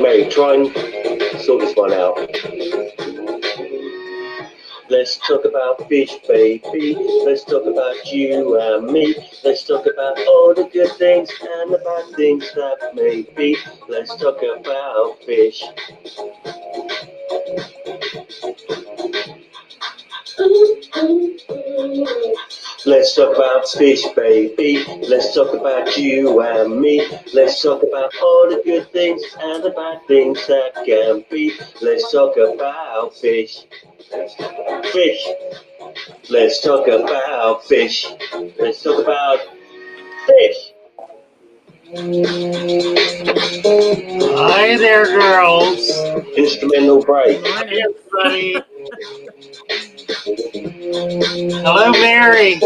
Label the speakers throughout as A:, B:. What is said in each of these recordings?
A: Mary, try and sort this one out. Let's talk about fish, baby. Let's talk about you and me. Let's talk about all the good things and the bad things that may be. Let's talk about fish. Let's talk about fish, baby. Let's talk about you and me. Let's talk about all the good things and the bad things that can be. Let's talk about fish. Fish. Let's talk about fish. Let's talk about fish.
B: Hi there, girls.
A: Instrumental break.
B: Hi, everybody. Hello, Mary.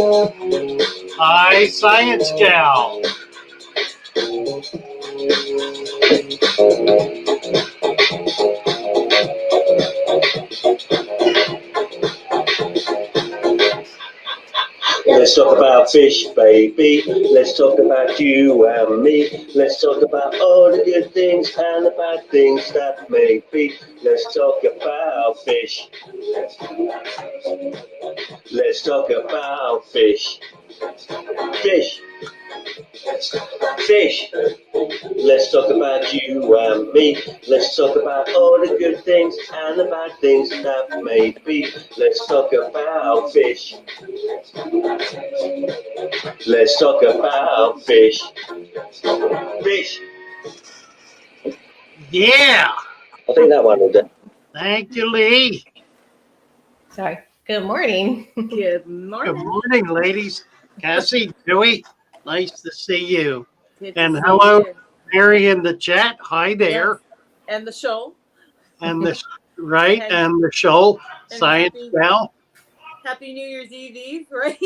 B: Hi, Science Gal.
A: Let's talk about fish, baby. Let's talk about you and me. Let's talk about all the good things and the bad things that may be. Let's talk about fish. Let's talk about fish. Fish. Fish. Let's talk about you and me. Let's talk about all the good things and the bad things that may be. Let's talk about fish. Let's talk about fish. Fish.
B: Yeah.
A: I think that one will do.
B: Thank you, Lee.
C: Sorry. Good morning.
D: Good morning.
B: Good morning, ladies. Cassie, Joey, nice to see you.
D: Good to
B: And
D: see
B: hello,
D: you.
B: Mary in the chat. Hi there.
D: Yes. And the show.
B: And the right
D: And-
B: and the show,
D: and
B: Science Gal.
D: Happy New Year's Eve, right?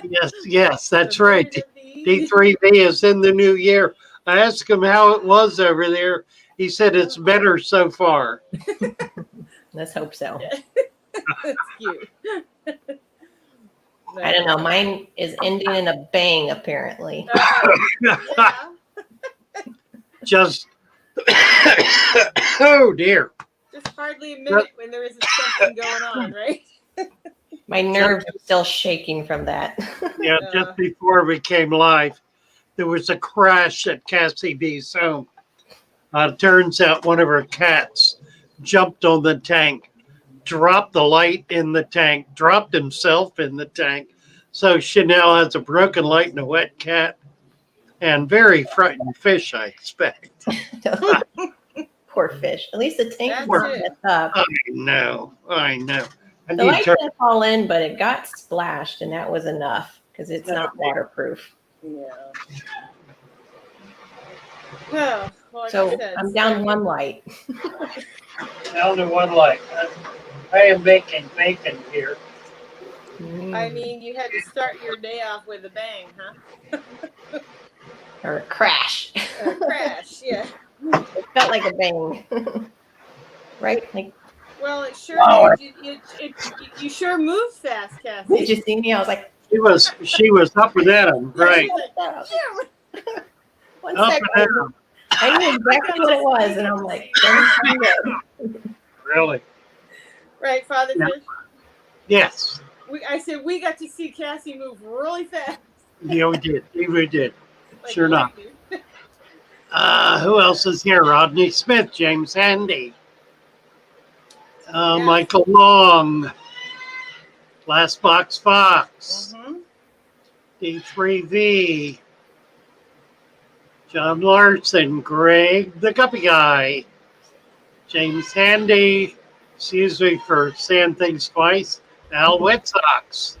B: Yes, that's
D: The
B: right.
D: bird of the Eve.
B: D3V is in the new year. I asked him how it was over there. He said it's better so far.
C: Let's hope so.
D: That's cute.
C: I don't know. Mine is ending in a bang, apparently.
D: Yeah.
B: Just, oh dear.
D: Just hardly a minute when there isn't something going on, right?
C: My nerves are still shaking from that.
B: Yeah, just before we came live, there was a crash at Cassie B's home. Turns out one of her cats jumped on the tank, dropped the light in the tank, dropped himself in the tank. So she now has a broken light and a wet cat and very frightened fish, I expect.
C: Poor fish. At least the tank
D: That's
C: was
D: it.
C: messed up.
B: I know. I
C: The
B: need
C: light
B: to
C: didn't fall in, but it got splashed, and that was enough because it's not waterproof.
D: Yeah. Well, like
C: So
D: I said,
C: I'm down one light.
B: down to one light. I am making bacon here.
D: I mean, you had to start your day off with a bang, huh?
C: Or a crash.
D: Or a crash, yeah.
C: It felt like a bang. Right? Like,
D: Well, it sure
C: Wow.
D: did. You sure move fast,
C: did
D: Cassie.
C: you see me? I was like,
B: She was up and at him, right?
C: one
B: Up
C: second.
B: and at him.
C: I knew exactly what it was, and I'm like,
B: Really?
D: Right, Father
B: Yeah.
D: Fish?
B: Yes.
D: I said we got to see Cassie move really fast.
B: Yeah, we did. We did.
D: Like
B: Sure enough.
D: lightning.
B: Who else is here? Rodney Smith, James Handy,
D: Yeah.
B: Michael Long, Last Box Fox,
D: Mhm.
B: D3V, John Larson, Greg the Guppy Guy, James Handy, excuse me for saying things twice, Al Wet Sox.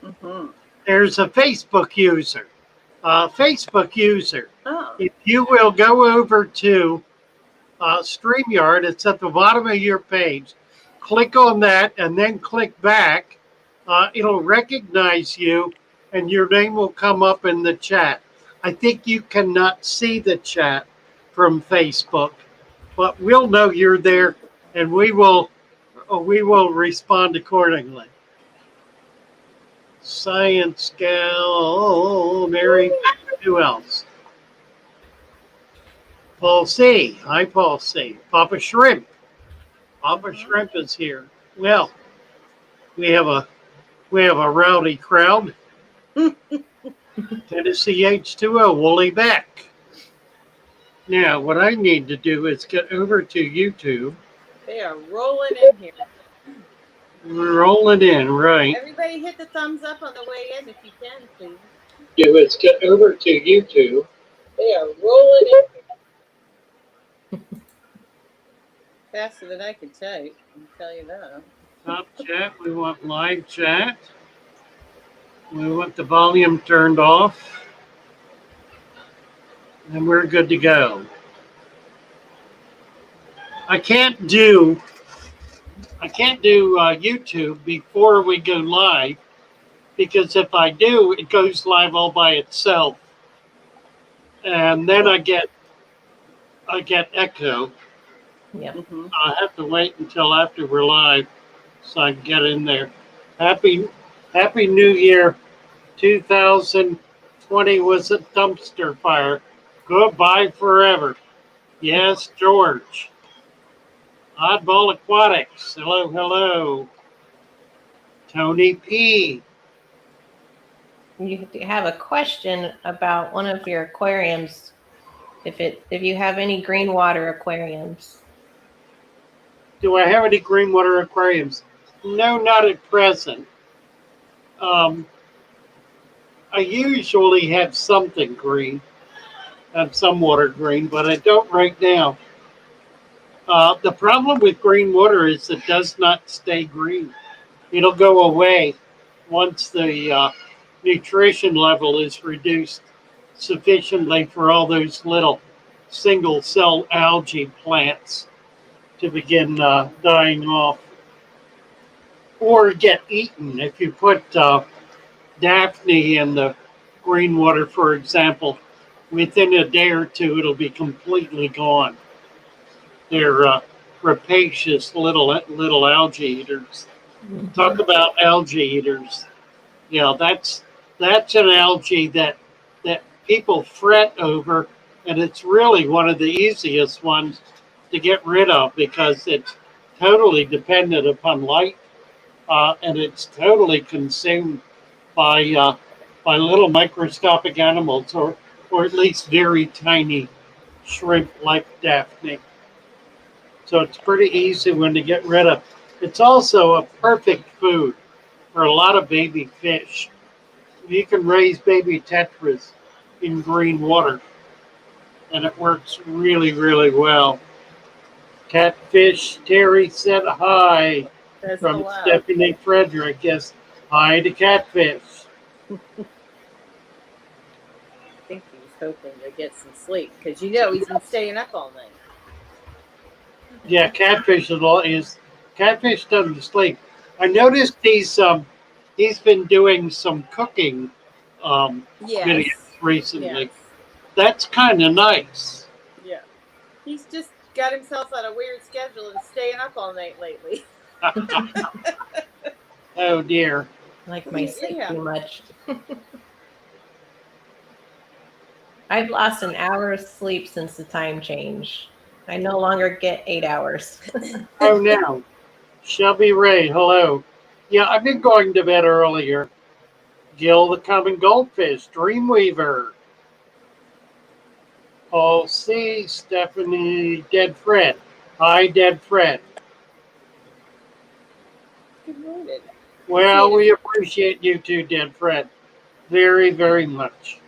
D: Mhm.
B: There's a Facebook user.
D: Oh.
B: If you will go over to StreamYard, it's at the bottom of your page. Click on that and then click back. It'll recognize you and your name will come up in the chat. I think you cannot see the chat from Facebook, but we'll know you're there and we will respond accordingly. Science Gal, Mary, who else? Paul C. Hi, Paul C. Papa Shrimp. Papa
D: Mhm.
B: Shrimp is here. Well, we have a rowdy crowd. Tennessee H2O, Wooly back. Now, what I need to do is get over to YouTube.
D: They are rolling in here.
B: We're rolling in, right?
D: Everybody hit the thumbs up on the way in if you can, please.
B: Do is get over to YouTube.
D: They are rolling in faster than I can type. I can tell you that.
B: Top chat. We want live chat. We want the volume turned off. And we're good to go. I can't do YouTube before we go live because if I do, it goes live all by itself, and then I get echo.
C: Yep.
D: Mm-hmm.
B: I have to wait until after we're live so I can get in there. Happy New Year, 2020 was a dumpster fire. Goodbye forever. Yes, George. Oddball Aquatics. Hello, hello. Tony P.
C: You have a question about one of your aquariums. If you have any green water aquariums.
B: Do I have any green water aquariums? No, not at present. Um, I usually have something green, have some water green, but I don't right now. The problem with green water is it does not stay green. It'll go away once the nutrition level is reduced sufficiently for all those little single cell algae plants to begin dying off or get eaten. If you put Daphne in the green water, for example, within a day or two, it'll be completely gone. They're rapacious little algae eaters. Talk about algae eaters. Yeah, that's an algae that people fret over, and it's really one of the easiest ones to get rid of because it's totally dependent upon light, and it's totally consumed by little microscopic animals, or at least very tiny shrimp like Daphne. So it's pretty easy one to get rid of. It's also a perfect food for a lot of baby fish. You can raise baby tetras in green water, and it works really, really well. Catfish, Terry said hi
D: Says
B: from
D: hello.
B: Stephanie Frederick. Yes, hi to Catfish.
D: I think he was hoping to get some sleep because he's been staying up all night.
B: Yeah, Catfish Catfish doesn't sleep. I noticed he's been doing some cooking videos
D: Yes.
B: recently.
D: Yes.
B: That's kind of nice.
D: Yeah. He's just got himself on a weird schedule and staying up all night lately.
B: Oh dear.
C: Like my sleep
D: Yeah.
C: too much. I've lost an hour of sleep since the time change. I no longer get 8 hours.
B: Oh no. Shelby Ray, hello. Yeah, I've been going to bed earlier. Gil the Common Goldfish, Dreamweaver. Paul C. Stephanie, Dead Fred. Hi, Dead Fred.
D: Good morning.
B: Well, we appreciate you too, Dead Fred. Very, very much.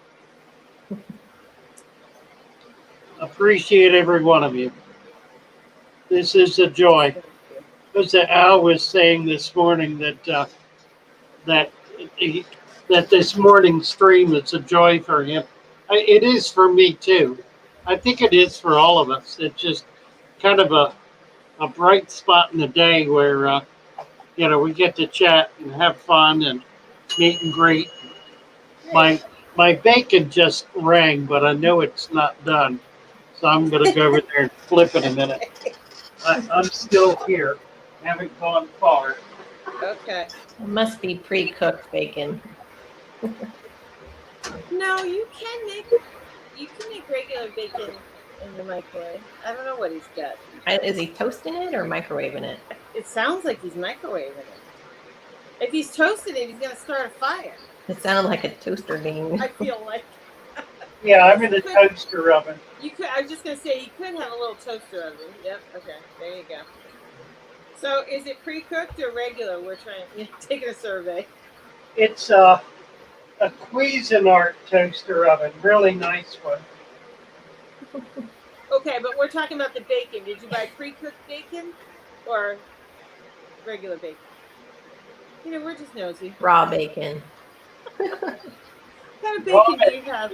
B: Appreciate every one of you. This is a joy. As Al was saying this morning that that this morning's stream is a joy for him. It is for me too. I think it is for all of us. It's just kind of a bright spot in the day where we get to chat and have fun and meet and greet. My bacon just rang, but I know it's not done, so I'm going to go over there and flip it a minute. I'm still here, haven't gone far.
D: Okay.
C: It must be pre-cooked bacon.
D: No, you can make regular bacon in the microwave. I don't know what he's got.
C: Is he toasting it or microwaving it?
D: It sounds like he's microwaving it. If he's toasting it, he's gonna start a fire.
C: It sounded like a toaster bean.
D: I feel like.
B: Yeah, I'm in the toaster oven.
D: You could. I was just gonna say you could have a little toaster oven. Yep. Okay. There you go. So is it pre-cooked or regular? We're taking a survey.
B: It's a Cuisinart toaster oven, really nice one.
D: Okay, but we're talking about the bacon. Did you buy pre-cooked bacon or regular bacon? You know, we're just nosy.
C: Raw bacon.
D: What kind of bacon do you have?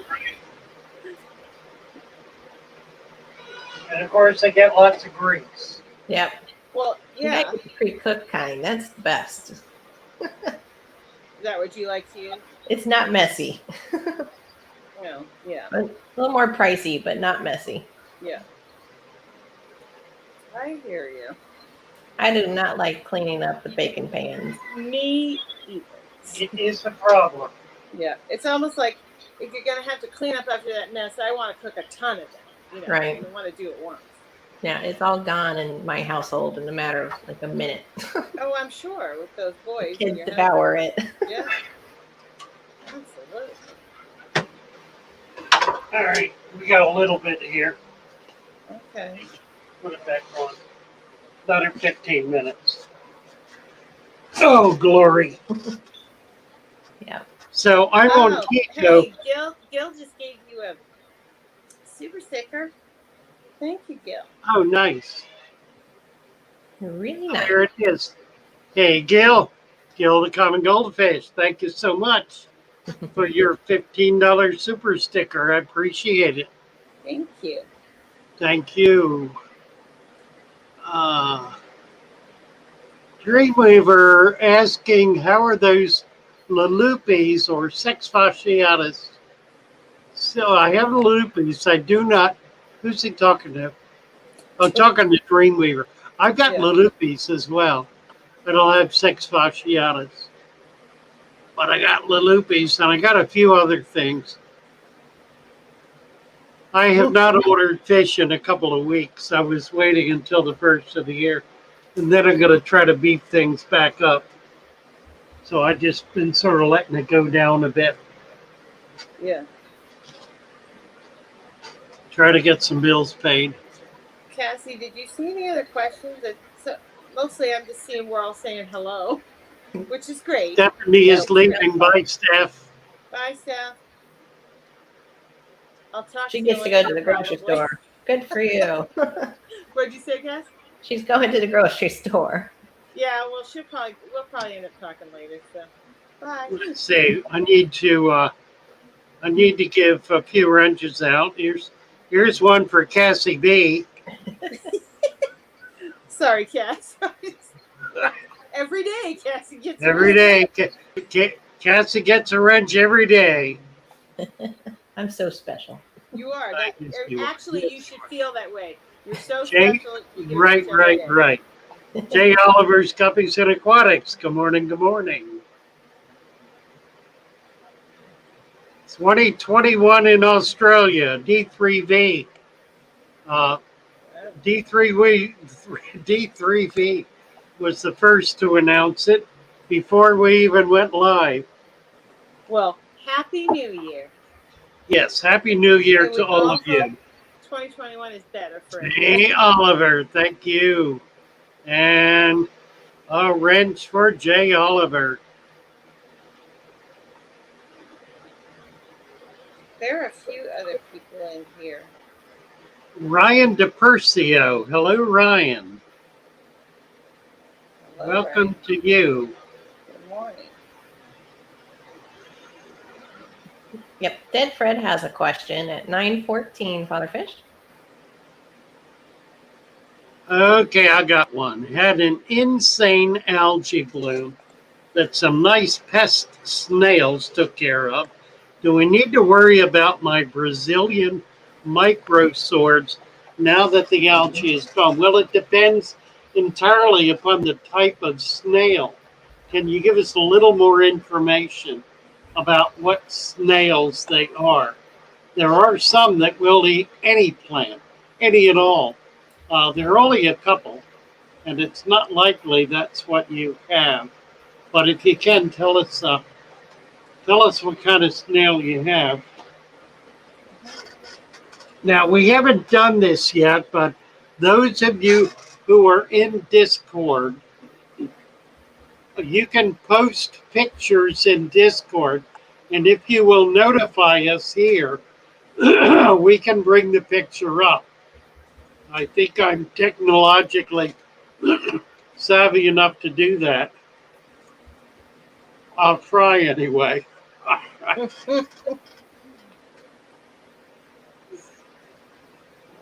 B: And of course, I get lots of grease.
C: Yep.
D: Well, yeah.
C: You like the pre-cooked kind. That's the best.
D: Is that what you like to use?
C: It's not messy.
D: Well, yeah.
C: A little more pricey, but not messy.
D: Yeah. I hear you.
C: I do not like cleaning up the bacon pans.
D: Me either.
B: It is a problem.
D: Yeah. It's almost like if you're going to have to clean up after that mess, I want to cook a ton of it. You know,
C: Right.
D: I don't want to do it once.
C: Yeah, it's all gone in my household in a matter of like a minute.
D: Oh, I'm sure with those boys.
C: Kids
D: in your
C: devour it.
D: Yeah. Absolutely.
B: All right, we got a little bit here.
D: Okay.
B: Put it back on. Another 15 minutes. Oh, glory.
C: Yeah.
B: So I'm on keto.
D: Hey, Gil just gave you a super sticker. Thank you, Gil.
B: Oh, nice.
C: Really nice.
B: There it is. Hey, Gil the common goldfish. Thank you so much for your $15 super sticker. I appreciate it.
D: Thank you.
B: Thank you. Dreamweaver asking, how are those lalupis or sex fasciatus? So I have lalupis. I do not. Who's he talking to? I'm talking to Dreamweaver. I've got lalupis as well. I don't have sex fasciatus. But I got lalupis and I got a few other things. I have not ordered fish in a couple of weeks. I was waiting until the first of the year. And then I'm going to try to beef things back up. So I just been sort of letting it go down a bit.
D: Yeah.
B: Try to get some bills paid.
D: Cassie, did you see any other questions? Mostly I'm just seeing we're all saying hello, which is great.
B: Stephanie is leaving. Bye, Steph.
D: Bye, Steph. I'll talk
C: She
D: to
C: gets
D: you
C: to go
D: later,
C: to the grocery
D: probably.
C: store. Good for you.
D: What'd you say, Cass?
C: She's going to the grocery store.
D: Yeah, well, we'll probably end up talking later. So, bye.
B: Let's see. I need to give a few wrenches out. Here's one for Cassie B.
D: Sorry, Cass. Every day, Cassie gets
B: Every day. Cassie gets a wrench every day.
C: I'm so special.
D: You are. Actually, you should feel that way. You're so
B: Jay,
D: special. You get a wrench every day.
B: Right. Jay Oliver's Guppies and Aquatics. Good morning. 2021 in Australia, D3V. D3V was the first to announce it before we even went live.
D: Well, Happy New Year.
B: Yes, Happy New Year to all of you.
D: 2021 is better for
B: Hey, Oliver, thank you. And a wrench for Jay Oliver.
D: There are a few other people in here.
B: Ryan DePercio. Hello, Ryan.
D: Hello,
B: Welcome
D: Ryan.
B: to you.
D: Good morning.
C: Yep. Dead Fred has a question at 9:14, Father Fish.
B: Okay, I got one. Had an insane algae bloom that some nice pest snails took care of. Do we need to worry about my Brazilian micro swords now that the algae is gone? Well, it depends entirely upon the type of snail. Can you give us a little more information about what snails they are? There are some that will eat any plant. any at all. There are only a couple, and it's not likely that's what you have. But if you can, tell us what kind of snail you have. Now, we haven't done this yet, but those of you who are in Discord, you can post pictures in Discord. And if you will notify us here, we can bring the picture up. I think I'm technologically savvy enough to do that. I'll try anyway.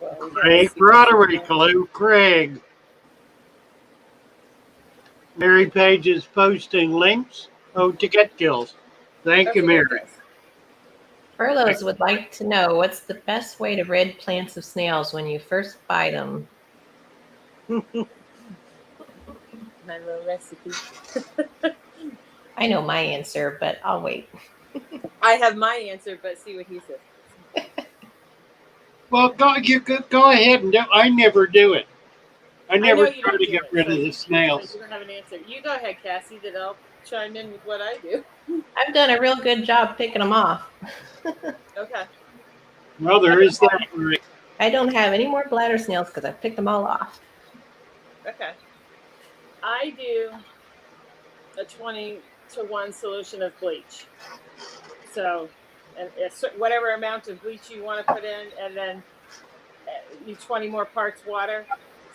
D: Well,
B: Craig Broderick, hello, Craig. Mary Page is posting links. Oh, to get kills. Thank you, Mary.
C: Furloughs would like to know what's the best way to rid plants of snails when you first buy them.
D: My little recipe.
C: I know my answer, but I'll wait.
D: I have my answer, but see what he says.
B: Well, go ahead and do. I never do it. I never
D: you
B: try
D: don't
B: to
D: do
B: get
D: it,
B: rid
D: so
B: of the snails.
D: You don't have an answer. You go ahead, Cassie, then I'll chime in with what I do.
C: I've done a real good job picking them off.
D: Okay.
B: Well, there is that. Rick.
C: I don't have any more bladder snails because I picked them all off.
D: Okay. I do a 20-to-1 solution of bleach. So, and whatever amount of bleach you want to put in, and then you 20 more parts water.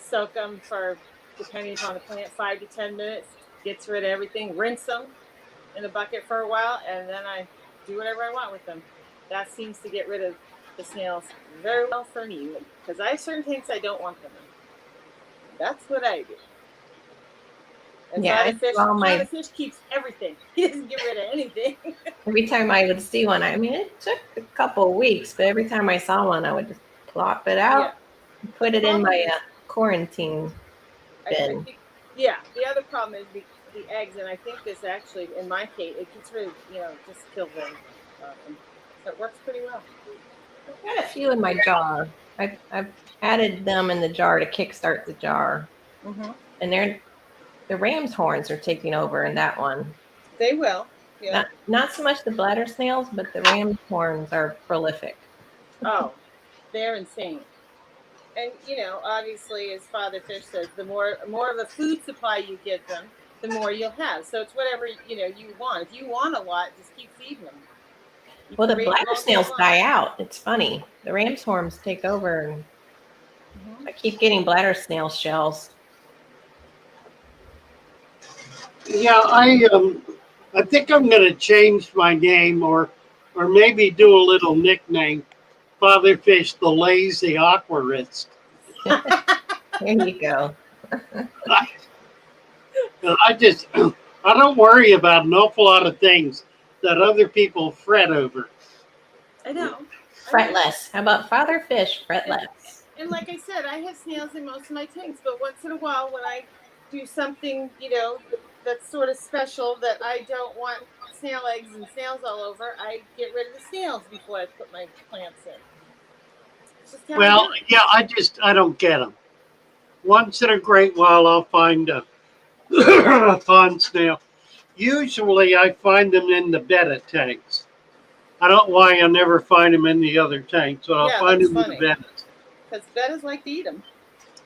D: Soak them for, depending upon the plant, 5 to 10 minutes. Gets rid of everything. Rinse them in a bucket for a while, and then I do whatever I want with them. That seems to get rid of the snails very well for me, because I have certain things I don't want them in. That's what I do. And
C: Yeah,
D: Father Fish keeps everything. He doesn't get rid of anything.
C: Every time I would see one, I mean, it took a couple of weeks, but every time I saw one, I would just plop it out, put it in my quarantine bin.
D: The other problem is the eggs, and I think this actually, in my case, it gets rid of, just kills them. So it works pretty well.
C: I've got a few in my jar. I've added them in the jar to kickstart the jar.
D: Mm-hmm.
C: And the ram's horns are taking over in that one.
D: They will. Yeah.
C: Not so much the bladder snails, but the ram's horns are prolific.
D: Oh, they're insane. And, obviously, as Father Fish says, the more of a food supply you give them, the more you'll have. So it's whatever, you want. If you want a lot, just keep feeding them.
C: Well, the bladder snails die out. It's funny. The ram's horns take over, and I keep getting bladder snail shells.
B: Yeah, I think I'm going to change my name, or maybe do a little nickname. Father Fish, the lazy aquarist.
C: There you go.
B: I don't worry about an awful lot of things that other people fret over.
D: I know.
C: Fret less. How about Father Fish? Fret less.
D: And like I said, I have snails in most of my tanks, but once in a while when I do something, that's sort of special that I don't want snail eggs and snails all over, I get rid of the snails before I put my plants in.
B: Well, yeah, I don't get them. Once in a great while, I'll find a pond snail. Usually, I find them in the betta tanks. I don't know why I never find them in the other tanks, but I'll find them in the bettas.
D: Because bettas like to eat them.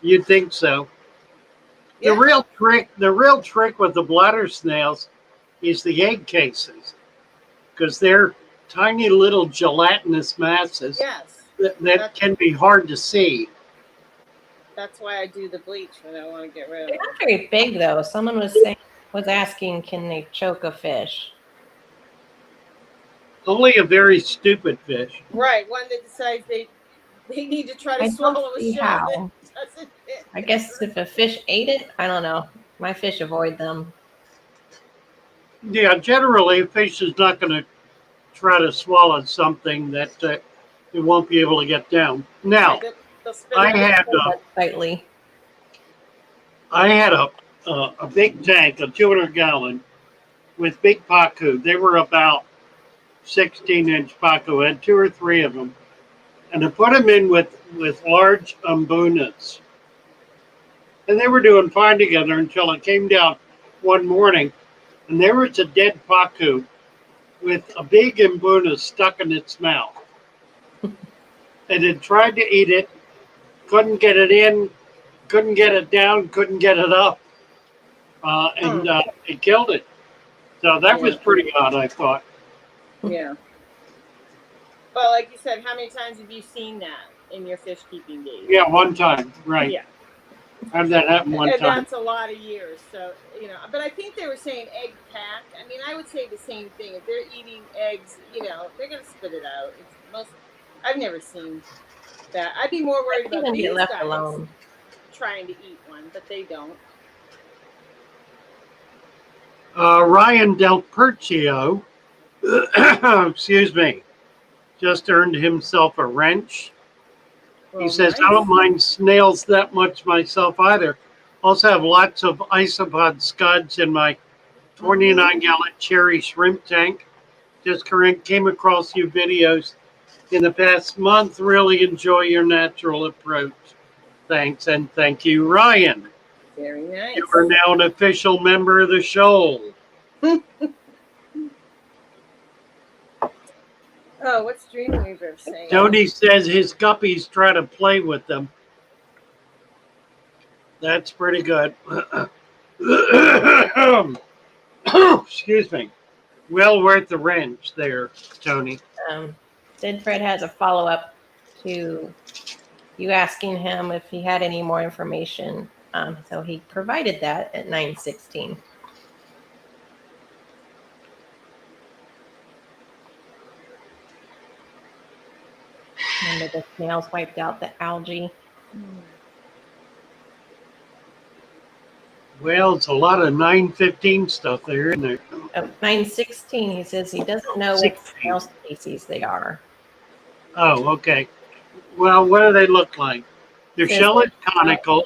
B: You'd think so.
D: Yeah.
B: The real trick with the bladder snails is the egg cases, because they're tiny little gelatinous masses.
D: Yes.
B: That can be hard to see.
D: That's why I do the bleach when I want to get rid of
C: They're
D: them.
C: not very big though. Someone was asking, can they choke a fish?
B: Only a very stupid fish.
D: Right, one that decides they need to try to swallow a shell.
C: I guess if a fish ate it, I don't know. My fish avoid them.
B: Yeah, generally a fish is not going to try to swallow something that it won't be able to get down. Now, I had a big tank, a 200-gallon, with big pacu. They were about 16-inch pacu. I had 2 or 3 of them. and I put them in with large umbunas. And they were doing fine together until I came down one morning, and there was a dead pacu with a big umbuna stuck in its mouth. It had tried to eat it, couldn't get it in, couldn't get it down, couldn't get it up, and it killed it. So that was pretty odd, I thought.
D: Yeah. Well, like you said, how many times have you seen that in your fish keeping days?
B: Yeah, one time, right.
D: Yeah.
B: I had that happen one
D: And
B: time.
D: that's a lot of years. So, you know, but I think they were saying egg pack. I mean, I would say the same thing. If they're eating eggs, you know, they're going to spit it out. I've never seen that. I'd be more worried about these
C: left
D: guys
C: alone.
D: trying to eat one, but they don't.
B: Ryan Del Percio, excuse me, just earned himself a wrench.
D: Well,
B: He says,
D: nice.
B: I don't mind snails that much myself either. Also have lots of isopod scuds in my 29-gallon cherry shrimp tank. Just came across a few videos in the past month. Really enjoy your natural approach. Thanks, and thank you, Ryan.
D: Very nice.
B: You are now an official member of the SHOAL.
D: Oh, what's Dreamweaver saying?
B: Tony says his guppies try to play with them. That's pretty good. Excuse me. Well worth the wrench there, Tony.
C: Sid Fred has a follow-up to you asking him if he had any more information. So he provided that at 9:16. Remember the snails wiped out the algae.
B: Well, it's a lot of 915 stuff there, isn't there?
C: 9:16, he says he doesn't know what snail species they are.
B: Oh, okay. Well, what do they look like? They're shell conical.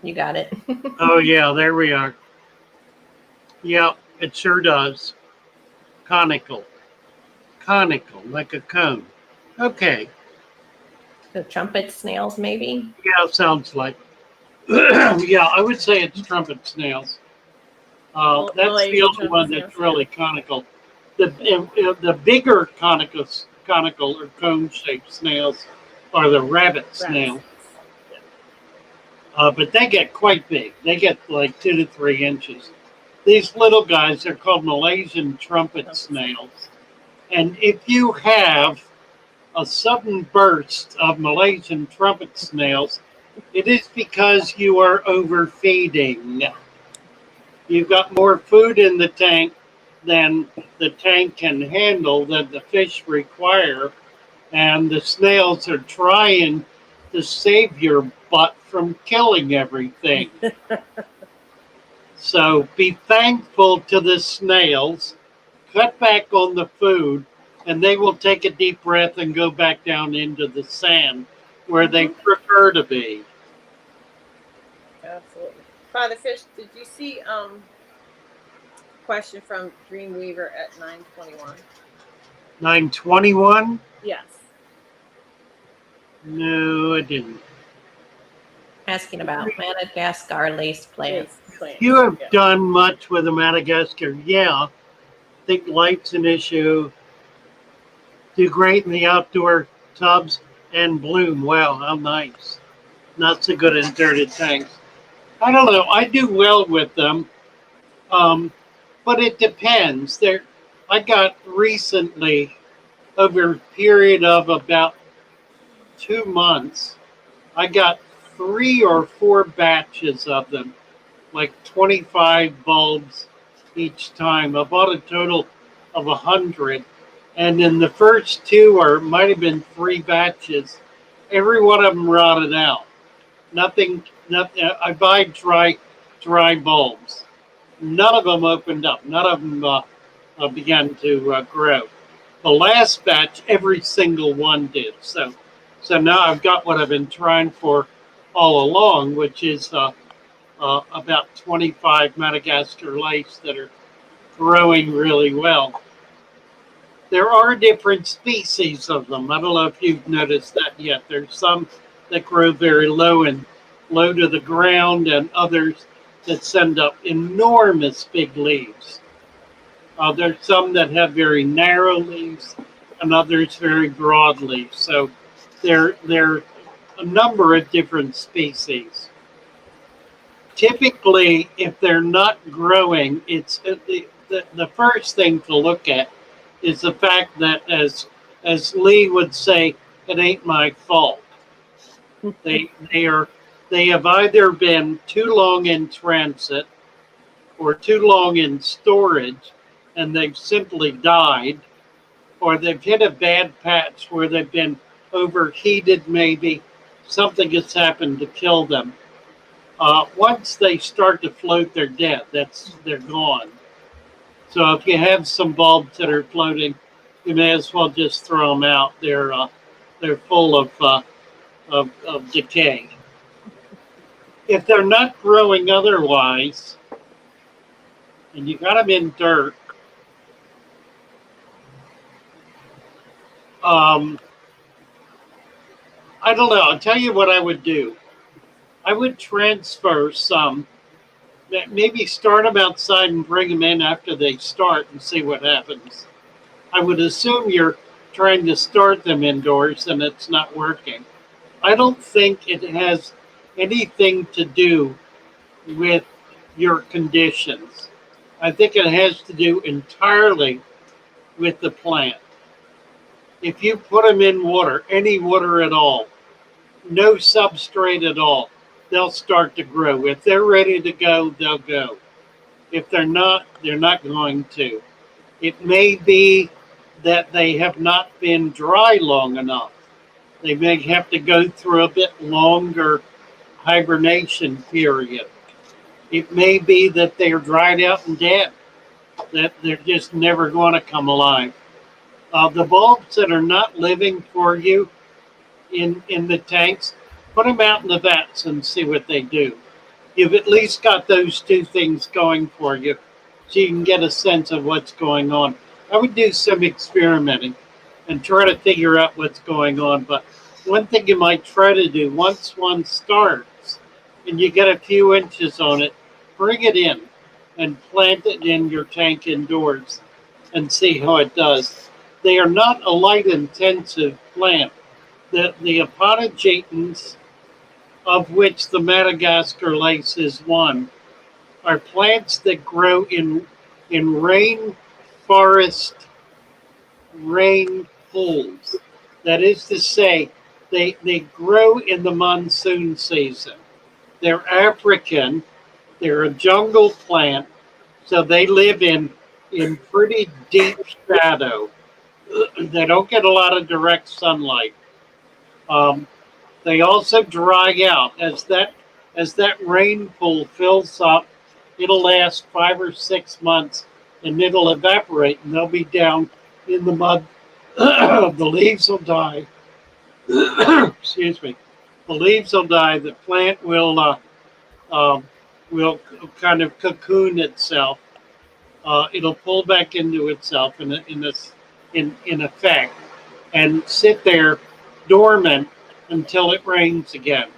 C: You got it.
B: Oh, yeah, there we are. Yeah, it sure does. Conical. Conical, like a cone. Okay.
C: The trumpet snails, maybe?
B: Yeah, sounds like. Yeah, I would say it's trumpet snails. That's the only one that's really conical. The bigger conical or cone-shaped snails are the rabbit snail. But they get quite big. They get like 2 to 3 inches. These little guys are called Malaysian trumpet snails. And if you have a sudden burst of Malaysian trumpet snails, it is because you are overfeeding. You've got more food in the tank than the tank can handle, that the fish require, and the snails are trying to save your butt from killing everything. So be thankful to the snails, cut back on the food, and they will take a deep breath and go back down into the sand where they prefer to be.
D: Absolutely. Father Fish, did you see question from Dreamweaver at 9:21?
B: 921?
D: Yes.
B: No, I didn't.
C: Asking about Madagascar lace plants.
B: You have done much with the Madagascar. Yeah. I think light's an issue. Do great in the outdoor tubs and bloom. Wow, how nice. Not so good in dirted tanks. I don't know. I do well with them. But it depends. I got recently, over a period of about 2 months, I got 3 or 4 batches of them, like 25 bulbs each time. I bought a total of 100. And in the first 2, or it might have been 3 batches, every one of them rotted out. Nothing. I buy dry bulbs. None of them opened up. None of them began to grow. The last batch, every single one did. So now I've got what I've been trying for all along, which is about 25 Madagascar lace that are growing really well. there are different species of them. I don't know if you've noticed that yet. There's some that grow very low and low to the ground, and others that send up enormous big leaves. There's some that have very narrow leaves, and others very broad leaves. So there are a number of different species. Typically, if they're not growing, it's the first thing to look at is the fact that, as Lee would say, it ain't my fault. They have either been too long in transit or too long in storage, and they've simply died, or they've hit a bad patch where they've been overheated. Maybe something has happened to kill them. Once they start to float, they're dead. They're gone. So if you have some bulbs that are floating, you may as well just throw them out. They're full of decay. If they're not growing otherwise, and you got them in dirt, I don't know. I'll tell you what I would do. I would transfer some, maybe start them outside and bring them in after they start and see what happens. I would assume you're trying to start them indoors and it's not working. I don't think it has anything to do with your conditions. I think it has to do entirely with the plant. If you put them in water, any water at all, no substrate at all, they'll start to grow. If they're ready to go, they'll go. If they're not going to. It may be that they have not been dry long enough. They may have to go through a bit longer hibernation period. It may be that they're dried out and dead, that they're just never going to come alive. The bulbs that are not living for you in the tanks, put them out in the vats and see what they do. You've at least got those two things going for you, so you can get a sense of what's going on. I would do some experimenting and try to figure out what's going on. But one thing you might try to do, once one starts and you get a few inches on it, bring it in and plant it in your tank indoors and see how it does. They are not a light-intensive plant. The aponogetans, of which the Madagascar lace is one, are plants that grow in rainforest rain pools. That is to say, they grow in the monsoon season. They're African. They're a jungle plant, so they live in pretty deep shadow. They don't get a lot of direct sunlight. They also dry out as that rain pool fills up. It'll last 5 or 6 months, and it'll evaporate, and they'll be down in the mud. The leaves will die. Excuse me. The leaves will die. The plant will kind of cocoon itself. It'll pull back into itself in effect, and sit there dormant until it rains again.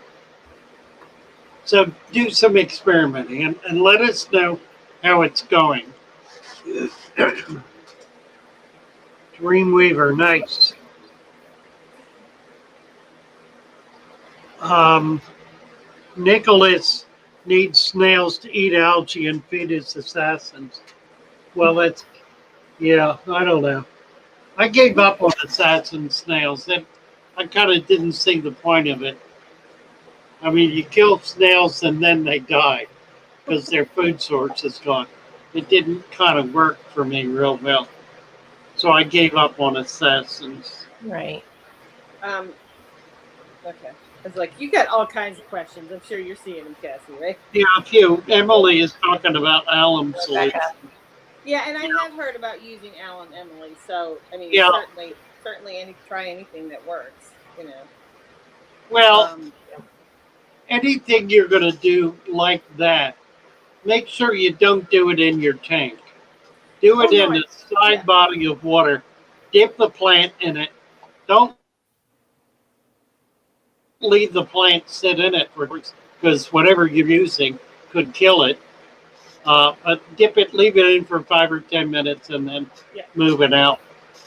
B: So do some experimenting and let us know how it's going. Dreamweaver, nice. Nicholas needs snails to eat algae and feed his assassins. Well, I don't know. I gave up on assassin snails. I kind of didn't see the point of it. I mean, you kill snails and then they die because their food source is gone. It didn't kind of work for me real well. So I gave up on assassins.
C: Right.
D: Okay. It's like, you got all kinds of questions. I'm sure you're seeing them, Cassie, right?
B: Yeah, a few. Emily is talking about alum solution.
D: Yeah, and I have heard about using alum, Emily. So, I mean, certainly try anything that works, you know.
B: Well, anything you're going to do like that, make sure you don't do it in your tank. Do it in a side body of water. dip the plant in it. Don't leave the plant sit in it because whatever you're using could kill it. But dip it, leave it in for 5 or 10 minutes, and then
D: Yeah.
B: move it out.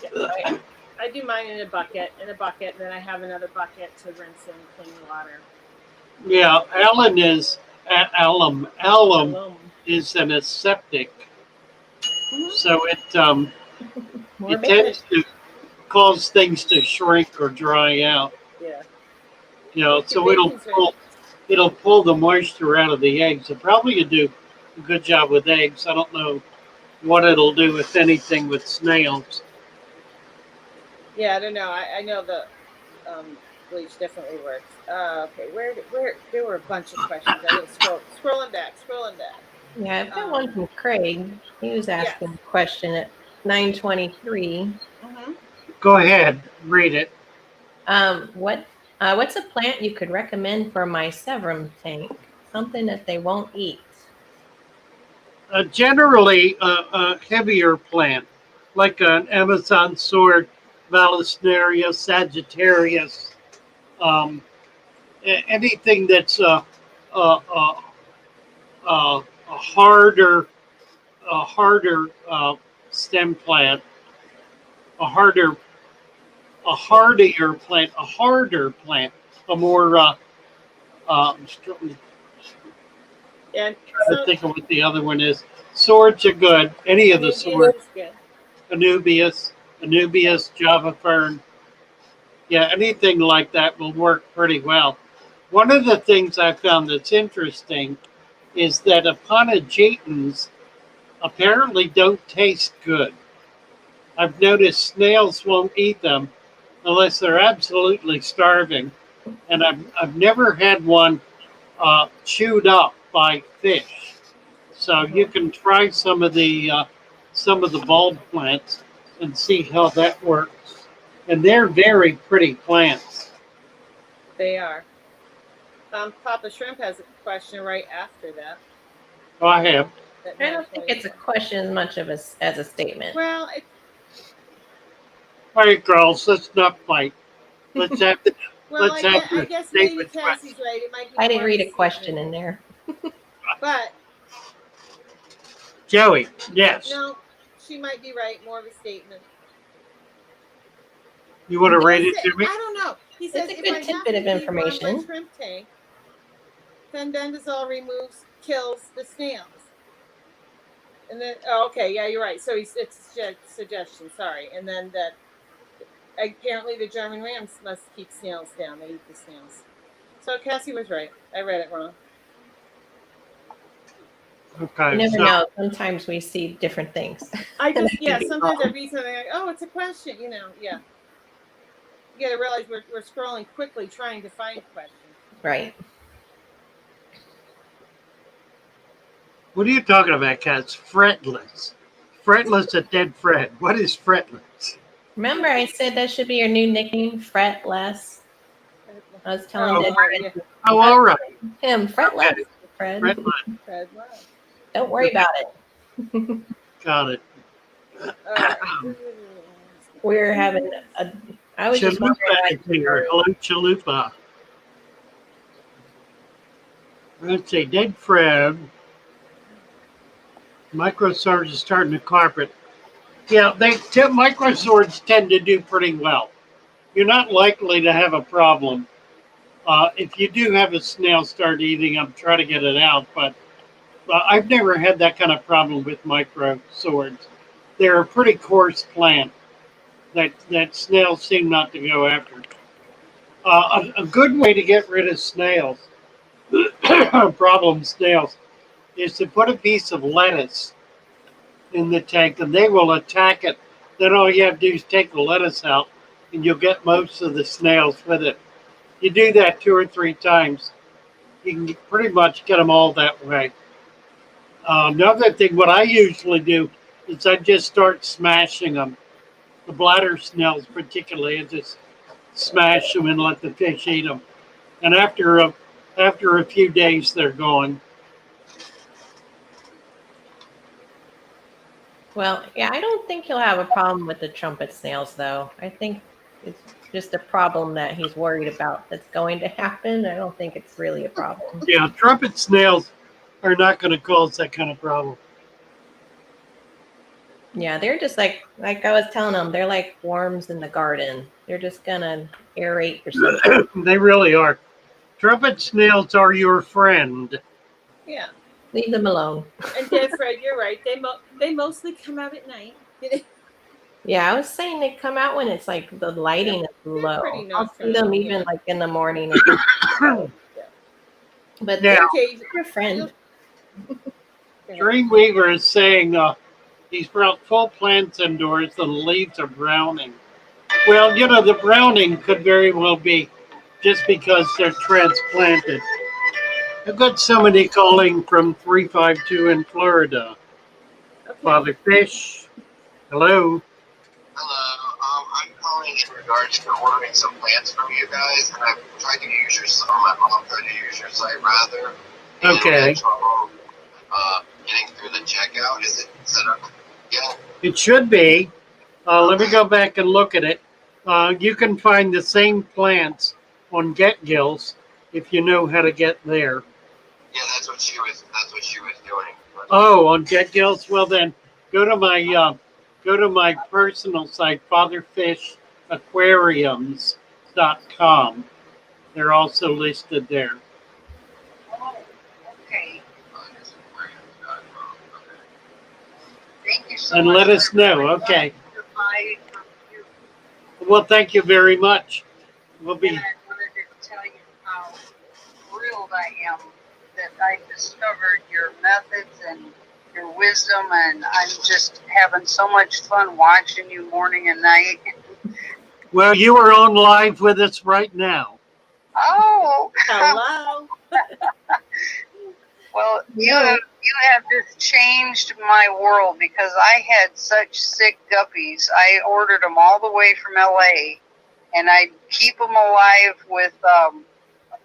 D: Yeah. I do mine in a bucket, and then I have another bucket to rinse in clean water.
B: Yeah, alum is an aseptic, so it tends to cause things to shrink or dry out.
D: Yeah.
B: You know, so it'll pull the moisture out of the eggs. It probably could do a good job with eggs. I don't know what it'll do with anything with snails.
D: Yeah, I don't know. I know the bleach definitely works. Okay, where there were a bunch of questions. I gotta scrolling back.
C: Yeah, I've got one from Craig. He was asking a question at 9:23.
B: Go ahead, read it.
C: What's a plant you could recommend for my severum tank? Something that they won't eat.
B: Generally, a heavier plant, like an Amazon sword, Vallisneria, Sagittarius, anything that's a harder stem plant, a harder, a hardier plant, a harder plant, a more.
D: And
B: I think of what the other one is. Swords are good. Any of the swords. Anubias, Java fern. Yeah, anything like that will work pretty well. One of the things I found that's interesting is that Aponogetans apparently don't taste good. I've noticed snails won't eat them unless they're absolutely starving, and I've never had one chewed up by fish. So you can try some of the bulb plants and see how that works. And they're very pretty plants.
D: They are. Papa Shrimp has a question right after that.
B: Oh, I have.
C: I don't think it's a question as much of as a statement.
D: Well,
B: all right, girls, let's not fight. Let's have the.
D: well, I guess maybe Cassie's right. It might be.
C: I didn't read a question in there.
D: But
B: Joey, yes.
D: No, she might be right. More of a statement.
B: You want to rate it to me?
D: I don't know. He says
C: it's a good tidbit of information.
D: Shrimp tank, fenbendazole kills the snails. And then, okay, yeah, you're right. So it's a suggestion. Sorry, and then that apparently the German rams must keep snails down. They eat the snails. So Cassie was right. I read it wrong.
B: Okay.
C: You never know. Sometimes we see different things.
D: Sometimes I read something like, oh, it's a question. Yeah. You got to realize we're scrolling quickly trying to find questions.
C: Right.
B: What are you talking about, Cats? Fretless. Fretless at Dead Fred. What is fretless?
C: Remember, I said that should be your new nickname, Fretless. I was telling Dead Fred.
B: Oh, all right.
C: Him, Fretless.
B: Okay.
C: Fred.
B: Fretless.
C: Don't worry about it.
B: Got it.
C: We're having a. I was just wondering.
B: Hello, Chalupa. Let's see, Dead Fred. Microswords is starting to carpet. Yeah, microswords tend to do pretty well. You're not likely to have a problem. If you do have a snail start eating them, try to get it out. But I've never had that kind of problem with micro swords. They're a pretty coarse plant that snails seem not to go after. A good way to get rid of snails, problem snails, is to put a piece of lettuce in the tank and they will attack it. Then all you have to do is take the lettuce out and you'll get most of the snails with it. You do that 2 or 3 times, you can pretty much get them all that way. Another thing, what I usually do is I just start smashing them. The bladder snails particularly, I just smash them and let the fish eat them. And after a few days, they're gone.
C: Well, yeah, I don't think he'll have a problem with the trumpet snails, though. I think it's just a problem that he's worried about that's going to happen. I don't think it's really a problem.
B: Yeah, trumpet snails are not going to cause that kind of problem.
C: Yeah, they're just like I was telling them, they're like worms in the garden. They're just gonna aerate your stuff.
B: They really are. Trumpet snails are your friend.
D: Yeah.
C: Leave them alone.
D: And Dad, Fred, you're right. They mostly come out at night.
C: Yeah, I was saying they come out when it's like the lighting is low.
D: pretty
C: I'll see them
D: nocturnal,
C: even
D: yeah.
C: like in the morning. But
B: Now,
D: Okay.
C: they're your friend.
B: Dreamweaver is saying he's brought full plants indoors. The leaves are browning. Well, you know, the browning could very well be just because they're transplanted. I've got somebody calling from 352 in Florida.
D: Okay.
B: Father Fish, hello.
E: Hello. I'm calling in regards to ordering some plants from you guys, and I've tried to use your site. My mom tried to use your site rather. And
B: Okay.
E: I had trouble getting through the checkout. Is it set up yet?
B: It should be. Let me go back and look at it. You can find the same plants on GetGills if you know how to get there.
E: Yeah, that's what she was doing. But,
B: Oh, on GetGills. Well, then go to my personal site, fatherfishaquariums.com. They're also listed there.
E: okay. Thank you so
B: And
E: much.
B: let us know. Okay. Well, thank you very much. We'll be.
F: And I wanted to tell you how thrilled I am that I discovered your methods and your wisdom, and I'm just having so much fun watching you morning and night.
B: Well, you are on live with us right now.
F: Oh,
D: Hello.
F: well, you have just changed my world because I had such sick guppies. I ordered them all the way from LA, and I keep them alive with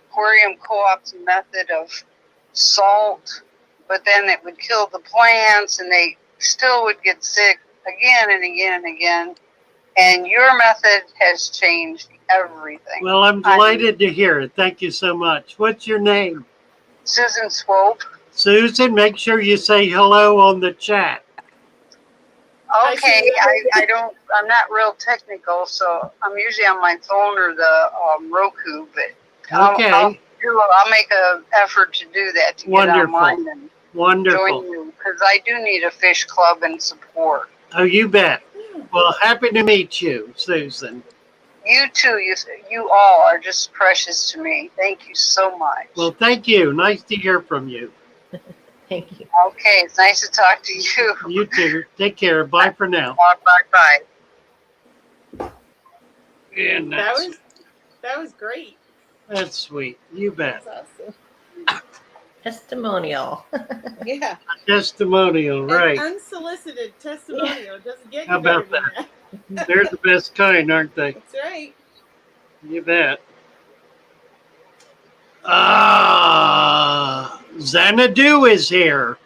F: Aquarium Co-op's method of salt, but then it would kill the plants, and they still would get sick again and again and again. And your method has changed everything.
B: Well, I'm delighted to hear it. Thank you so much. What's your name?
F: Susan Swope.
B: Susan, make sure you say hello on the chat.
F: Okay, I'm not real technical, so I'm usually on my phone or the Roku, but
B: Okay.
F: I'll make an effort to do that, to
B: Wonderful.
F: get online and
B: Wonderful.
F: join you, because I do need a fish club and support.
B: Oh, you bet. Well, happy to meet you, Susan.
F: You too, you all are just precious to me. Thank you so much.
B: Well, thank you. Nice to hear from you.
C: Thank you.
F: Okay, it's nice to talk to you.
B: You too. Take care. Bye for now.
F: Bye.
B: And
D: That was great.
B: that's sweet. You bet.
D: That's awesome.
C: Testimonial.
D: Yeah.
B: Testimonial, right.
D: An unsolicited testimonial doesn't get
B: How
D: you better
B: about
D: than that.
B: They're the best kind, aren't they?
D: That's right.
B: You bet. Xanadu is here.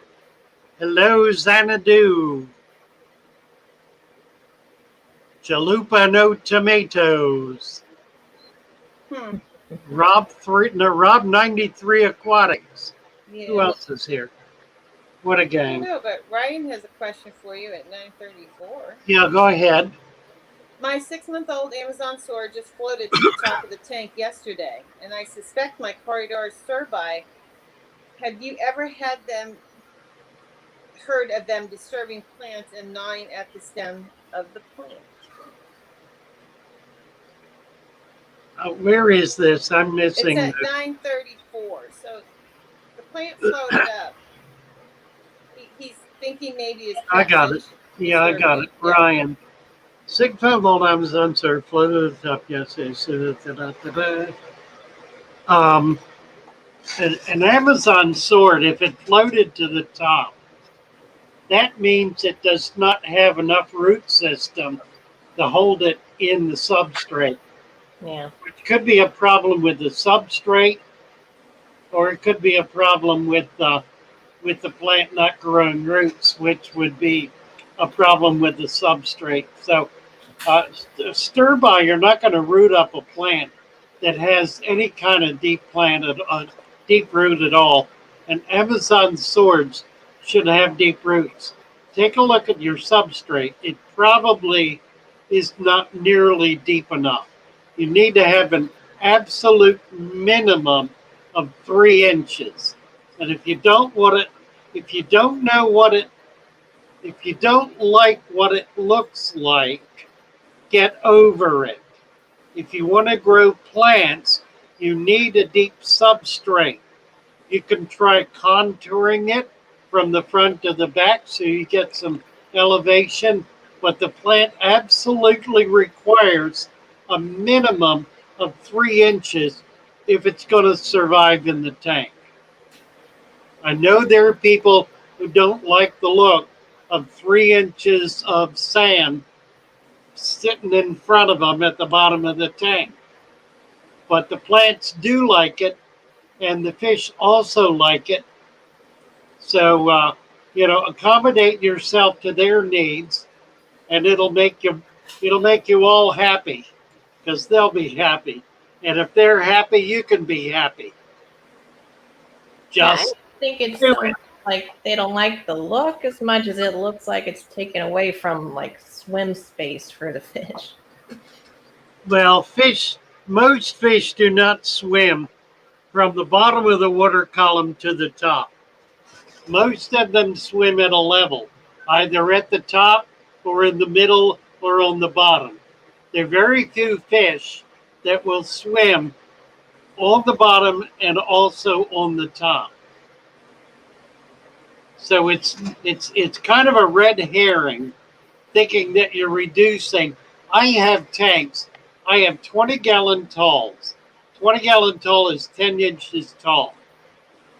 B: Hello, Xanadu. Chalupa no tomatoes. Rob 93 Aquatics.
D: Yeah.
B: Who else is here? What a
D: I
B: gang.
D: don't know, but Ryan has a question for you at 9:34.
B: Yeah, go ahead.
D: My 6-month-old Amazon sword just floated to the top of the tank yesterday, and I suspect my corridors survey. Have you ever heard of them disturbing plants and gnawing at the stem of the plant?
B: Where is this? I'm missing.
D: It's at 9:34. So the plant floated up. He's thinking maybe it's.
B: I got it. Yeah, I got it.
D: Yeah.
B: Ryan. 6-month-old Amazon sword floated up yesterday. An Amazon sword, if it floated to the top, that means it does not have enough root system to hold it in the substrate.
C: Yeah.
B: It could be a problem with the substrate, or it could be a problem with the plant not growing roots, which would be a problem with the substrate. So stir by, you're not going to root up a plant that has any kind of deep root at all. And Amazon swords should have deep roots. Take a look at your substrate. It probably is not nearly deep enough. You need to have an absolute minimum of 3 inches. And if you don't want it, if you don't know what it, if you don't like what it looks like, get over it. If you want to grow plants, you need a deep substrate. You can try contouring it from the front to the back so you get some elevation, but the plant absolutely requires a minimum of 3 inches if it's going to survive in the tank. I know there are people who don't like the look of 3 inches of sand sitting in front of them at the bottom of the tank. But the plants do like it, and the fish also like it. So, accommodate yourself to their needs, and it'll make you all happy, because they'll be happy. And if they're happy, you can be happy.
C: Yeah, I
B: Just
C: think it's
B: do
C: so
B: it.
C: much like they don't like the look as much as it looks like it's taken away from like swim space for the fish.
B: Well, most fish do not swim from the bottom of the water column to the top. Most of them swim at a level, either at the top or in the middle or on the bottom. There are very few fish that will swim on the bottom and also on the top. So it's kind of a red herring thinking that you're reducing. I have tanks. I have 20-gallon talls. 20-gallon tall is 10 inches tall.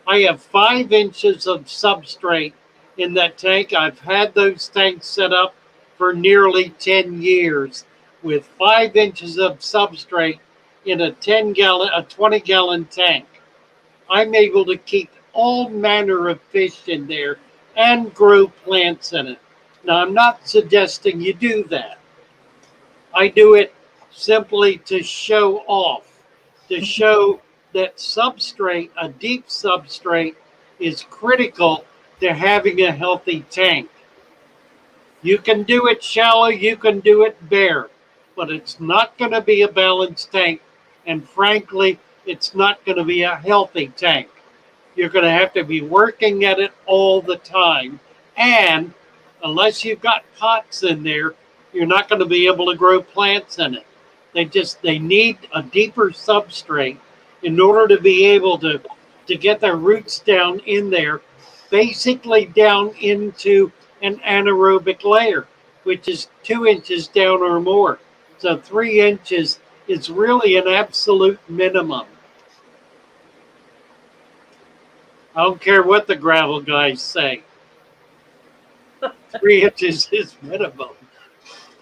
B: I have 5 inches of substrate in that tank. I've had those tanks set up for nearly 10 years with 5 inches of substrate in a 20-gallon tank. I'm able to keep all manner of fish in there and grow plants in it. Now, I'm not suggesting you do that. I do it simply to show off, to show that substrate, a deep substrate, is critical to having a healthy tank. You can do it shallow, you can do it bare, but it's not going to be a balanced tank. And frankly, it's not going to be a healthy tank. You're going to have to be working at it all the time. And unless you've got pots in there, you're not going to be able to grow plants in it. They need a deeper substrate in order to be able to get their roots down in there, basically down into an anaerobic layer, which is 2 inches down or more. So 3 inches is really an absolute minimum. I don't care what the gravel guys say. 3 inches is minimum.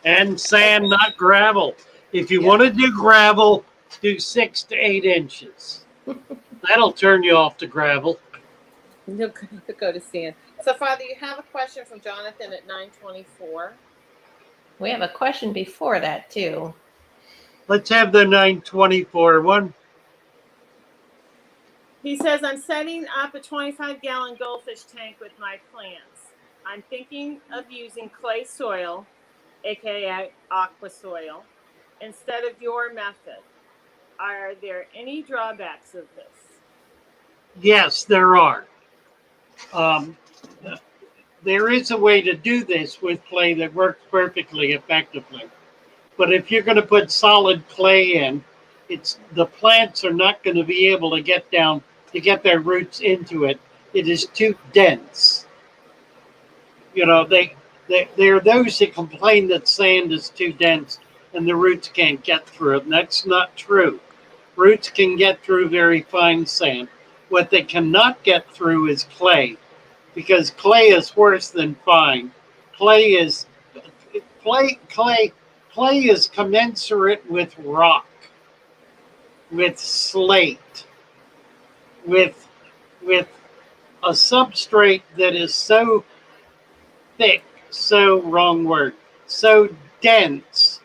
B: And sand, not gravel. If you want to do gravel, do 6 to 8 inches. That'll turn you off to gravel.
D: You'll go to sand. So, Father, you have a question from Jonathan at 924.
C: We have a question before that too.
B: Let's have the 924 one.
D: He says, I'm setting up a 25-gallon goldfish tank with my plants. I'm thinking of using clay soil, aka aqua soil, instead of your method. Are there any drawbacks of this?
B: Yes, there are. There is a way to do this with clay that works perfectly effectively. But if you're going to put solid clay in, the plants are not going to be able to get down to get their roots into it. It is too dense. There are those that complain that sand is too dense and the roots can't get through it. And that's not true. Roots can get through very fine sand. What they cannot get through is clay, because clay is worse than fine. Clay is commensurate with rock, with slate, with a substrate that is so thick wrong word, so dense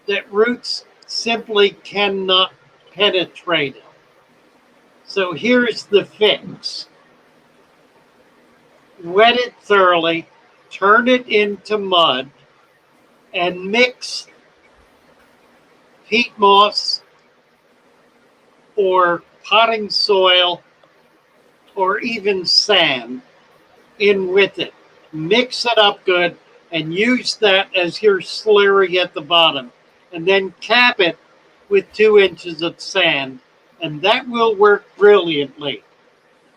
B: that roots simply cannot penetrate it. So here's the fix. Wet it thoroughly, turn it into mud, and mix peat moss or potting soil or even sand in with it. Mix it up good and use that as your slurry at the bottom. And then cap it with 2 inches of sand. And that will work brilliantly.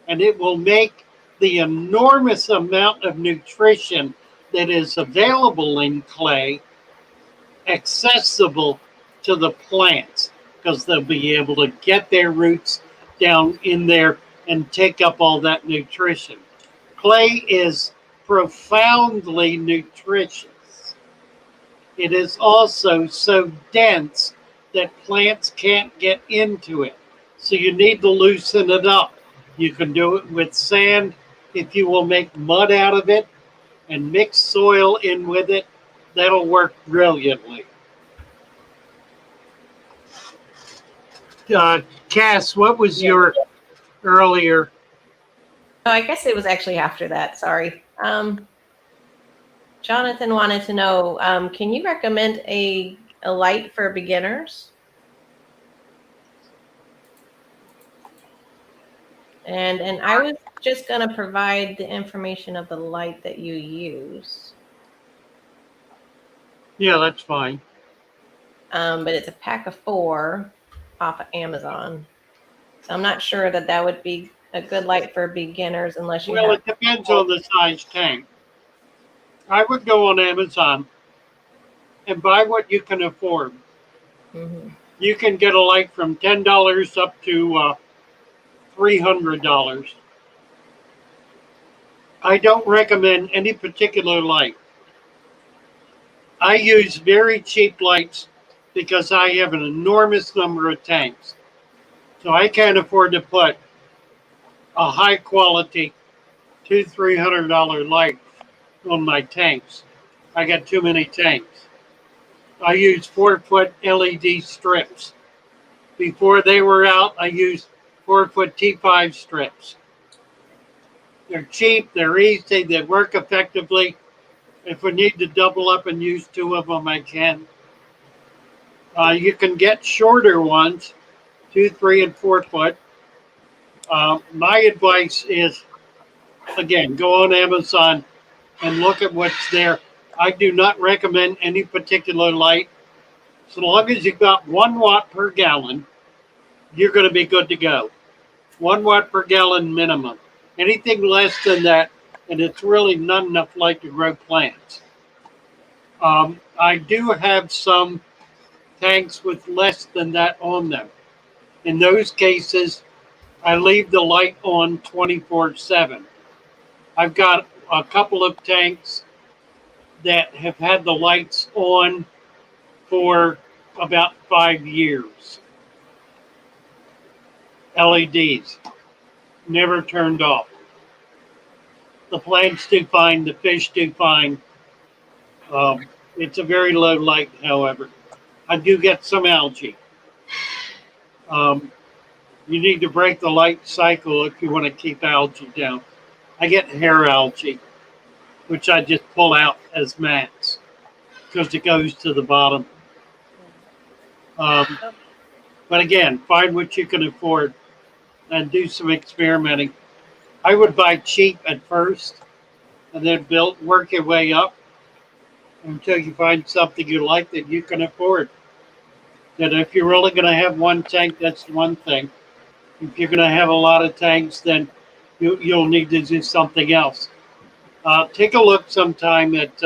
B: And it will make the enormous amount of nutrition that is available in clay accessible to the plants, because they'll be able to get their roots down in there and take up all that nutrition. Clay is profoundly nutritious. It is also so dense that plants can't get into it. So you need to loosen it up. You can do it with sand if you will make mud out of it and mix soil in with it. That'll work brilliantly. Cass, what was your earlier?
C: Oh, I guess it was actually after that. Sorry. Jonathan wanted to know, can you recommend a light for beginners? And I was just going to provide the information of the light that you use.
B: Yeah, that's fine.
C: But it's a pack of 4 off of Amazon. So I'm not sure that that would be a good light for beginners unless you
B: Well,
C: have.
B: it depends on the size tank. I would go on Amazon and buy what you can afford.
C: Mm-hmm.
B: You can get a light from $10 up to $300. I don't recommend any particular light. I use very cheap lights because I have an enormous number of tanks. So I can't afford to put a high quality $200-300 light on my tanks. I got too many tanks. I use 4-foot LED strips. Before they were out, I used 4-foot T5 strips. They're cheap, they're easy, they work effectively. If we need to double up and use 2 of them, I can. You can get shorter ones, 2, 3, and 4 foot. My advice is, again, go on Amazon and look at what's there. I do not recommend any particular light. So long as you've got 1 watt per gallon, you're going to be good to go. 1 watt per gallon minimum. Anything less than that, and it's really not enough light to grow plants. I do have some tanks with less than that on them. In those cases, I leave the light on 24/7. I've got a couple of tanks that have had the lights on for about 5 years. LEDs, never turned off. The plants do fine, the fish do fine. It's a very low light, however. I do get some algae. You need to break the light cycle if you want to keep algae down. I get hair algae, which I just pull out as mats because it goes to the bottom. But again, find what you can afford and do some experimenting. I would buy cheap at first and then work your way up until you find something you like that you can afford. That if you're really going to have 1 tank, that's one thing. If you're going to have a lot of tanks, then you'll need to do something else. Take a look sometime at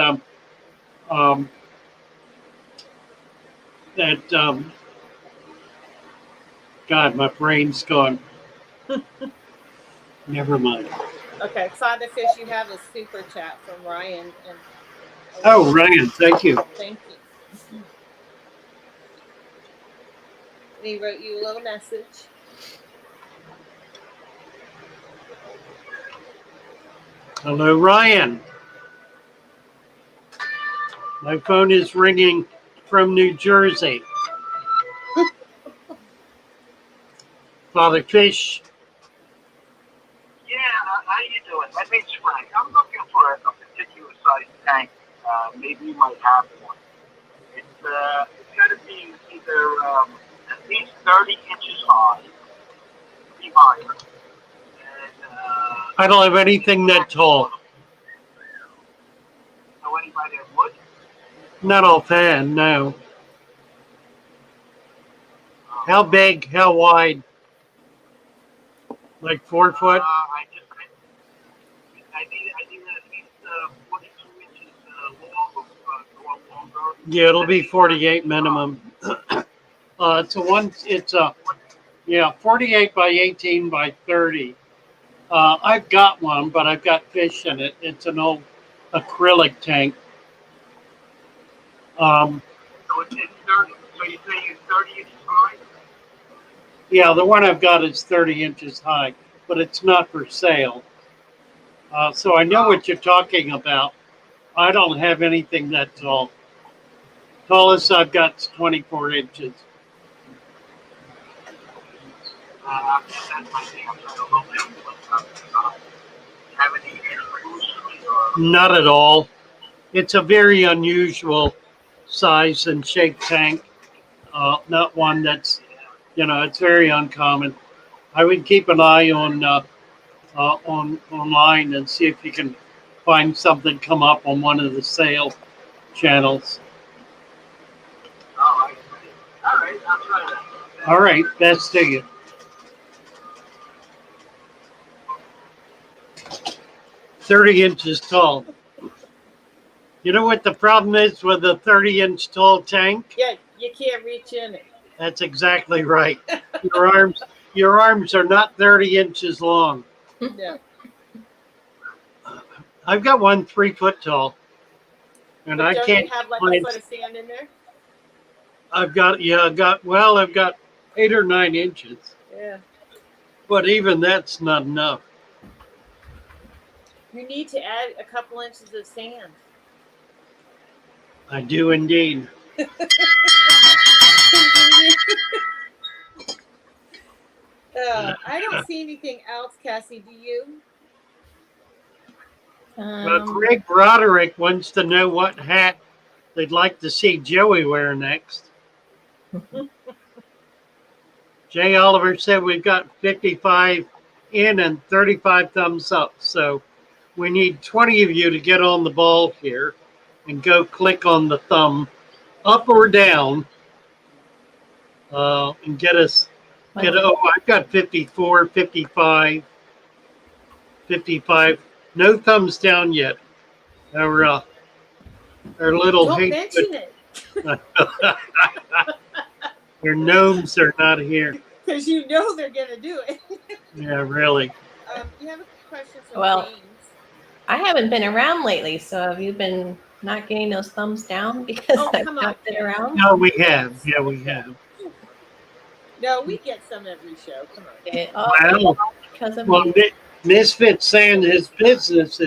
B: God, my brain's gone. Never mind.
D: Okay, Father Fish, you have a super chat from Ryan. And
B: oh, Ryan, thank you.
D: Thank you. And he wrote you a little message.
B: Hello, Ryan. My phone is ringing from New Jersey. Father Fish.
G: Yeah, how you doing? My name's Frank. I'm looking for a particular size tank. Maybe you might have one. It's got to be either at least 30 inches high, be higher. And,
B: I don't have anything that tall.
G: know anybody that would?
B: Not offhand, no. How big? How wide? Like 4 foot?
G: I need at least 42 inches long, or longer.
B: Yeah, it'll be 48 minimum. It's a 48 by 18 by 30. I've got one, but I've got fish in it. It's an old acrylic tank.
G: So it's 30. So you're saying it's 30 inches high?
B: Yeah, the one I've got is 30 inches high, but it's not for sale. So I know what you're talking about. I don't have anything that tall. Tallest I've got is 24 inches.
G: That might be. I'm trying to look at it. Have any exclusively or?
B: Not at all. It's a very unusual size and shape tank. Not one that's, it's very uncommon. I would keep an eye on online and see if you can find something come up on one of the sale channels.
G: All right, I'll try that.
B: All right, best to you. 30 inches tall. You know what the problem is with a 30-inch tall tank?
D: Yeah, you can't reach in it.
B: That's exactly right. Your arms are not 30 inches long.
D: No.
B: I've got one 3 foot tall, and
D: But
B: I
D: don't
B: can't
D: you have like
B: find.
D: a foot of sand in there?
B: I've got 8 or 9 inches,
D: Yeah.
B: but even that's not enough.
D: You need to add a couple inches of sand.
B: I do indeed.
D: I don't see anything else, Cassie. Do you?
B: Well, Greg Broderick wants to know what hat they'd like to see Joey wear next. Jay Oliver said we've got 55 in and 35 thumbs up. So we need 20 of you to get on the ball here and go click on the thumb up or down and get us. I've got 54, 55, 55. No thumbs down yet. Our little
D: Don't mention it.
B: Your gnomes are not here.
D: Because you know they're going to do it.
B: Yeah, really.
D: You have a question from James.
C: I haven't been around lately, so have you been not getting those thumbs down because I've not been around?
B: No, we have. Yeah, we have.
D: No, we get some every show. Come on.
B: Misfit saying his business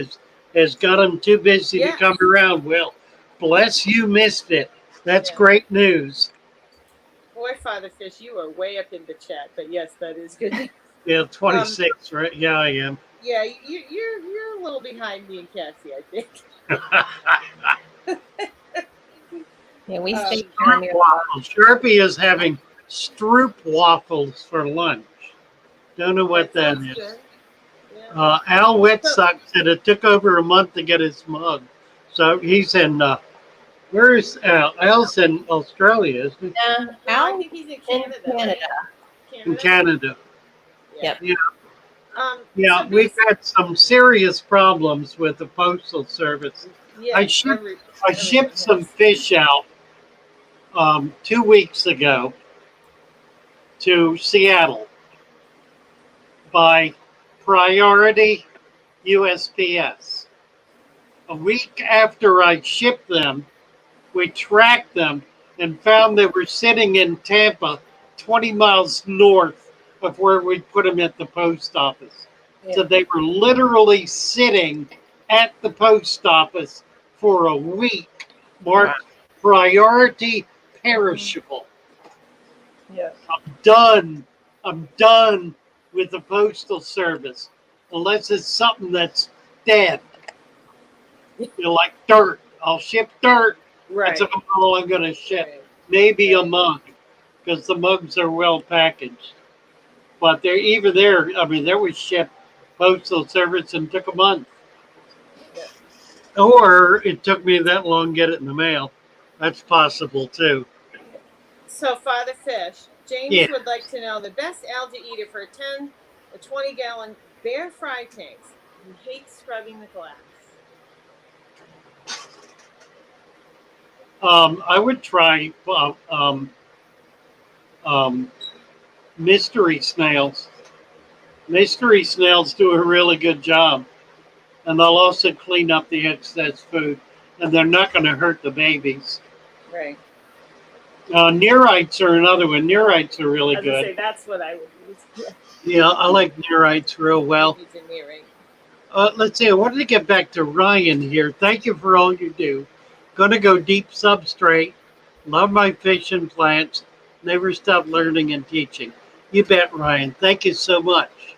B: has got him too busy to come around. Well, bless you, Misfit. That's great news.
D: Boy, Father Fish, you are way up in the chat, but yes, that is good.
B: Yeah, 26, right? Yeah, I am.
D: Yeah, you're a little behind me and Cassie, I think.
C: Yeah, we stay
B: waffles. Sharpie is having Stroop waffles for lunch. Don't know what that is. Yeah. Al Whitsock said it took over a month to get his mug. So he's in, where is Al? Al's in Australia, isn't he?
C: Yeah, Al,
D: I think he's in Canada.
B: In Canada.
C: Yep.
B: Yeah. So we've had some serious problems with the Postal Service.
D: Yeah,
B: I shipped some fish out 2 weeks ago to Seattle by Priority USPS. A week after I shipped them, we tracked them and found they were sitting in Tampa, 20 miles north of where we put them at the post office. Yeah. So they were literally sitting at the post office for a week marked priority perishable.
D: Yeah.
B: I'm done with the postal service unless it's something that's dead. Like dirt. I'll ship dirt.
D: Right.
B: That's all I'm going to ship.
D: Right.
B: Maybe a mug, because the mugs are well packaged. But they're even there. I mean, there was shipped postal service and took a month.
D: Yeah.
B: Or it took me that long to get it in the mail. That's possible too.
D: So, Father Fish, James
B: Yeah.
D: would like to know the best algae eater for a 10 or 20-gallon bare fry tanks. He hates scrubbing the glass.
B: I would try mystery snails. Mystery snails do a really good job. And they'll also clean up the excess food. And they're not going to hurt the babies.
D: Right.
B: Neorites are another one. Neorites are really
D: I was gonna
B: good.
D: say that's what I would use.
B: Yeah, I like neorites real well.
D: Use a neorite.
B: Let's see. I wanted to get back to Ryan here. Thank you for all you do. Gonna go deep substrate. Love my fish and plants. Never stop learning and teaching. You bet, Ryan. Thank you so much.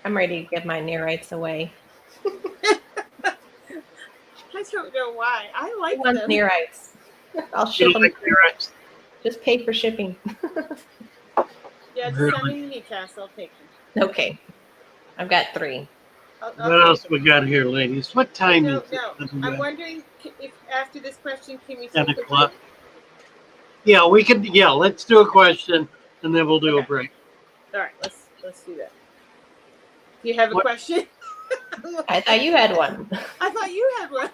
C: I'm ready to give my neorites away.
D: I don't know why. I like
C: Who wants
D: them.
C: neorites? I'll
B: You
C: ship them.
B: like neorites?
C: Just pay for shipping.
D: Yeah, just
B: Really?
D: send me to me, Cass. I'll take them.
C: Okay. I've got 3.
D: I'll
B: What
D: take
B: else
D: them.
B: we got here, ladies? What time
D: No,
B: is
D: no.
B: it?
D: I'm wondering if after this question, can we
B: 10
D: take a
B: o'clock.
D: break?
B: Yeah, we can. Yeah, let's do a question and then we'll do a
D: Okay.
B: break.
D: All right, let's do that. Do you have a
B: What?
D: question?
C: I thought you had one.
D: I thought you had one.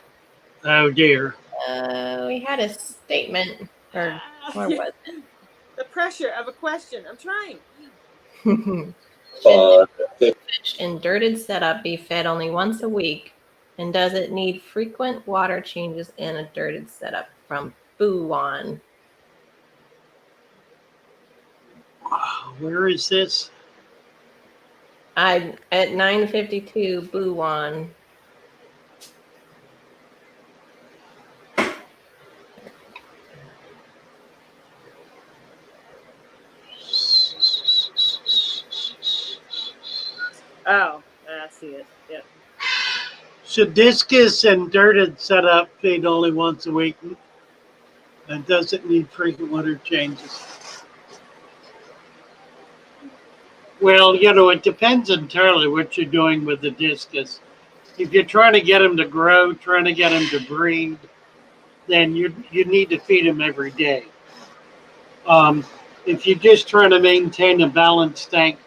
B: Oh dear.
C: We had a statement, or what was
D: The pressure of a question. I'm trying.
C: it? Should the fish in dirted setup be fed only once a week? And does it need frequent water changes in a dirted setup? From Buwan.
B: Where is this?
C: I'm at 952 Buwan.
D: Oh, I see it. Yep.
B: Should discus and dirted setup feed only once a week? And does it need frequent water changes? Well, it depends entirely what you're doing with the discus. If you're trying to get them to grow, trying to get them to breed, then you need to feed them every day. If you're just trying to maintain a balanced tank,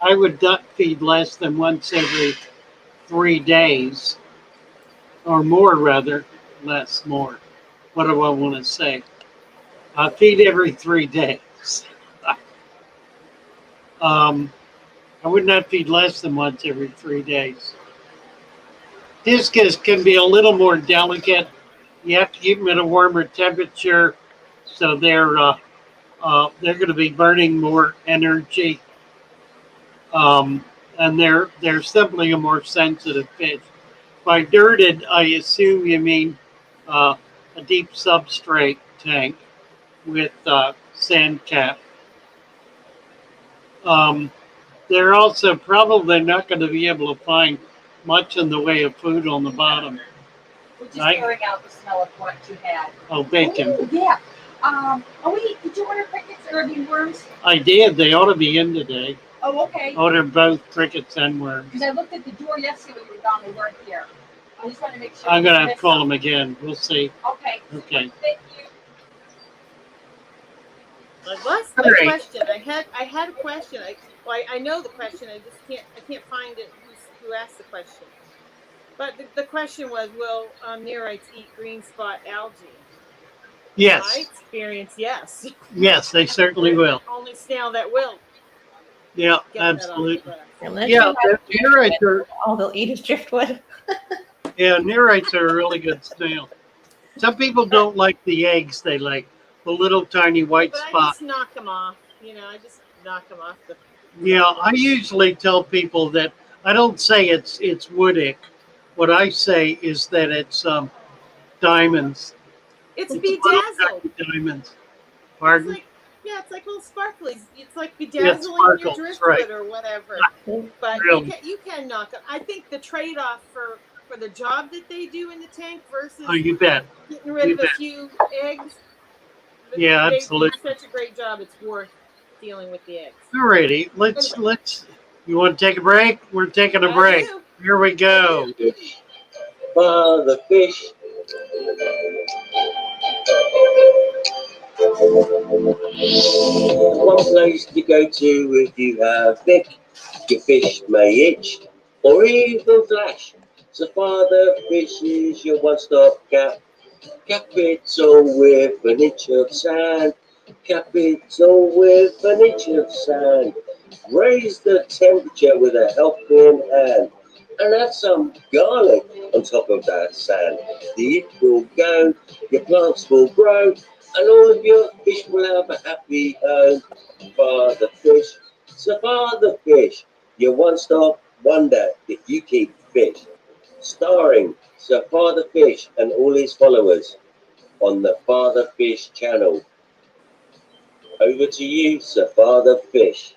B: I would duck feed less than once every 3 days, or more rather, more. What do I want to say? Feed every 3 days. I would not feed less than once every 3 days. Discus can be a little more delicate. You have to keep them at a warmer temperature, so they're going to be burning more energy, and they're simply a more sensitive fish. By dirted, I assume you mean a deep substrate tank with sand cap. They're also probably not going to be able to find much in the way of food on the bottom.
H: We're just airing out the smell of what you had.
B: Oh, bacon.
H: Ooh, yeah. Did you order crickets or being worms?
B: I did. They ought to be in today.
H: Oh, okay.
B: Ordered both crickets and worms.
H: Because I looked at the door yesterday when you were gone, they weren't here. I just want to make sure.
B: I'm going to have to call them again. We'll see.
H: Okay.
B: Okay.
H: Thank you.
D: What's the question? I had a question. I know the question. I can't find it. Who asked the question? But the question was, will neorites eat green spot algae?
B: Yes.
D: My experience, yes.
B: Yes, they certainly will.
D: Only snail that will.
B: Yeah,
D: Get that off the
B: absolutely.
D: grass.
C: Unless
B: Yeah,
C: you have
B: neorites are.
C: all they'll eat is driftwood.
B: Yeah, neorites are a really good snail. Some people don't like the eggs they like, the little tiny white
D: But I
B: spot.
D: just knock them off. I just knock them off.
B: Yeah, I usually tell people that I don't say it's wood ick. What I say is that it's diamonds.
D: It's
B: It's little
D: bedazzled.
B: tiny diamonds.
D: It's
B: Pardon?
D: like, yeah, it's like little sparklies. It's like
B: Yeah, it
D: bedazzling your
B: sparkles, right?
D: driftwood or whatever. But
B: Really?
D: you can knock them. I think the trade off for the job that they do in the tank
B: Oh,
D: versus
B: you bet.
D: getting rid
B: You
D: of a
B: bet.
D: few eggs,
B: Yeah,
D: they do
B: absolutely.
D: such a great job. It's worth dealing with the eggs.
B: Alrighty,
D: Anyway,
B: let's. You want to take a break? We're taking a
D: I
B: break.
D: do.
B: Here we
D: I
B: go.
D: do.
A: Fish. Father fish. One place to go to if you have thick. Your fish may itch or even flash. So Father Fish is your one-stop cap. Capital with an inch of sand. Capital with an inch of sand. Raise the temperature with a helping hand. And add some garlic on top of that sand. The itch will go, your plants will grow, and all of your fish will have a happy home. Father Fish, so Father Fish, your one-stop wonder if you keep fish. Starring Sir Father Fish and all his followers on the Father Fish channel. Over to you, Sir Father Fish.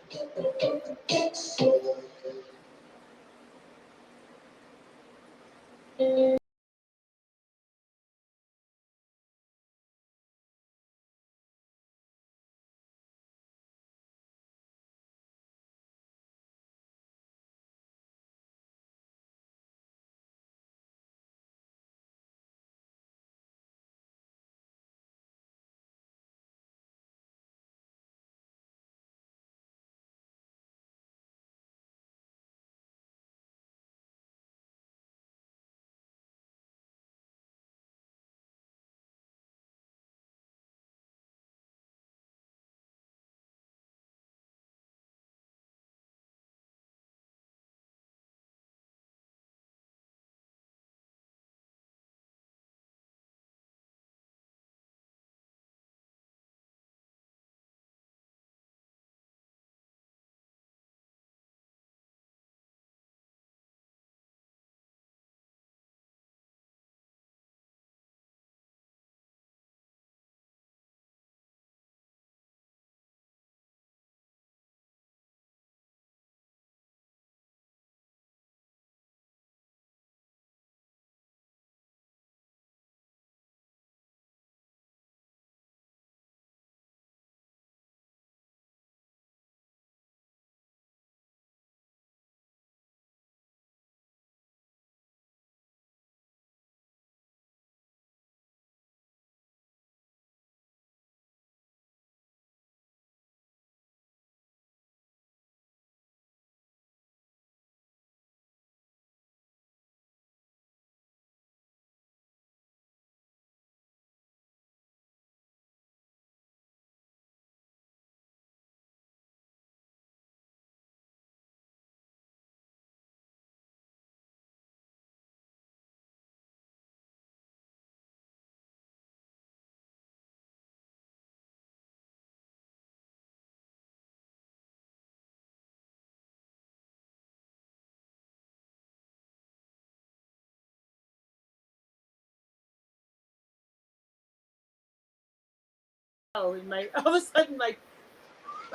D: Oh, and all of a sudden my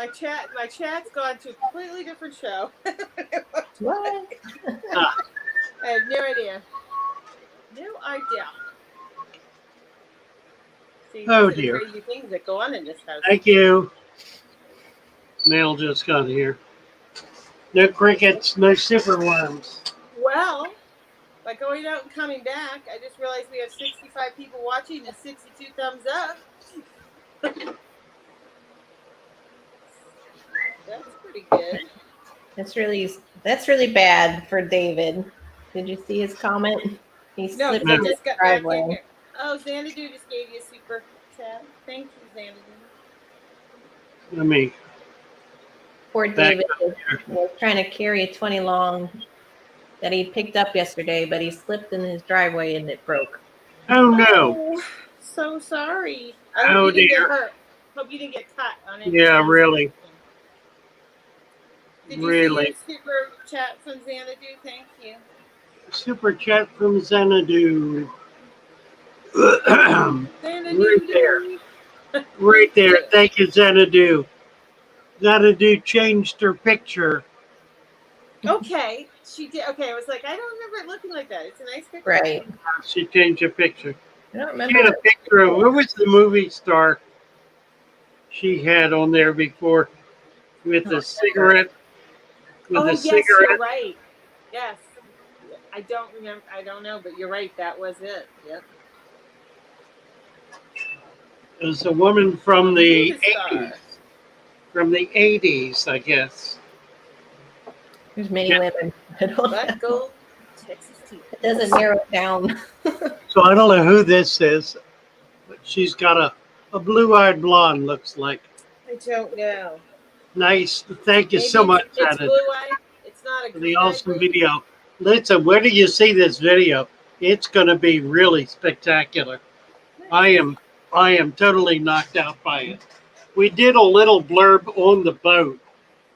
D: chat's gone to a completely different show.
C: What?
D: I have no idea. No idea. See,
B: Oh
D: these are the
B: dear.
D: crazy things that go on in this house.
B: Thank you. Mail just got here. No crickets, no super worms.
D: Well, by going out and coming back, I just realized we have 65 people watching and 62 thumbs up. That's pretty good.
C: That's really bad for David. Did you see his comment? He
D: No,
C: slipped
D: because
C: in
D: I
C: his
D: just got back in
C: driveway.
D: here. Oh, Xanadu just gave you a super chat. Thank you, Xanadu.
B: Let me
C: Poor
B: back
C: David
B: up here.
C: was trying to carry a 20 long that he picked up yesterday, but he slipped in his driveway and it broke.
B: Oh no.
D: Oh, so sorry. I hope
B: Oh
D: you didn't get
B: dear.
D: hurt. Hope you didn't get cut on any
B: Yeah,
D: of these.
B: really.
D: Did you see your
B: Really.
D: super chat from Xanadu? Thank you.
B: Super chat from Xanadu. Right there. Right there. Thank you, Xanadu. Xanadu changed her picture.
D: Okay, she did. Okay, I was like, I don't remember it looking like that. It's a nice picture.
C: Right.
B: She changed her picture.
C: I don't
B: She
C: remember.
B: had a picture of, what was the movie star she had on there before with the cigarette? With
D: Oh,
B: the
D: yes,
B: cigarette.
D: you're right. Yes. I don't remember. I don't know, but you're right. That was it. Yep.
B: It was a woman from the
D: Movie star.
B: 80s. From the 80s, I guess.
C: There's many
B: Yeah.
C: women. I don't
D: Black
C: know.
D: gold Texas tea.
C: It doesn't narrow it down.
B: So I don't know who this is, but she's got a blue-eyed blonde, looks like.
D: I don't know.
B: Nice. Thank you
D: Maybe
B: so much,
D: it's
B: Janet,
D: blue-eyed. It's not a
B: for the
D: green-eyed
B: awesome
D: blue.
B: video. Listen, where do you see this video? It's going to be really spectacular. I am totally knocked out by it. We did a little blurb on the boat,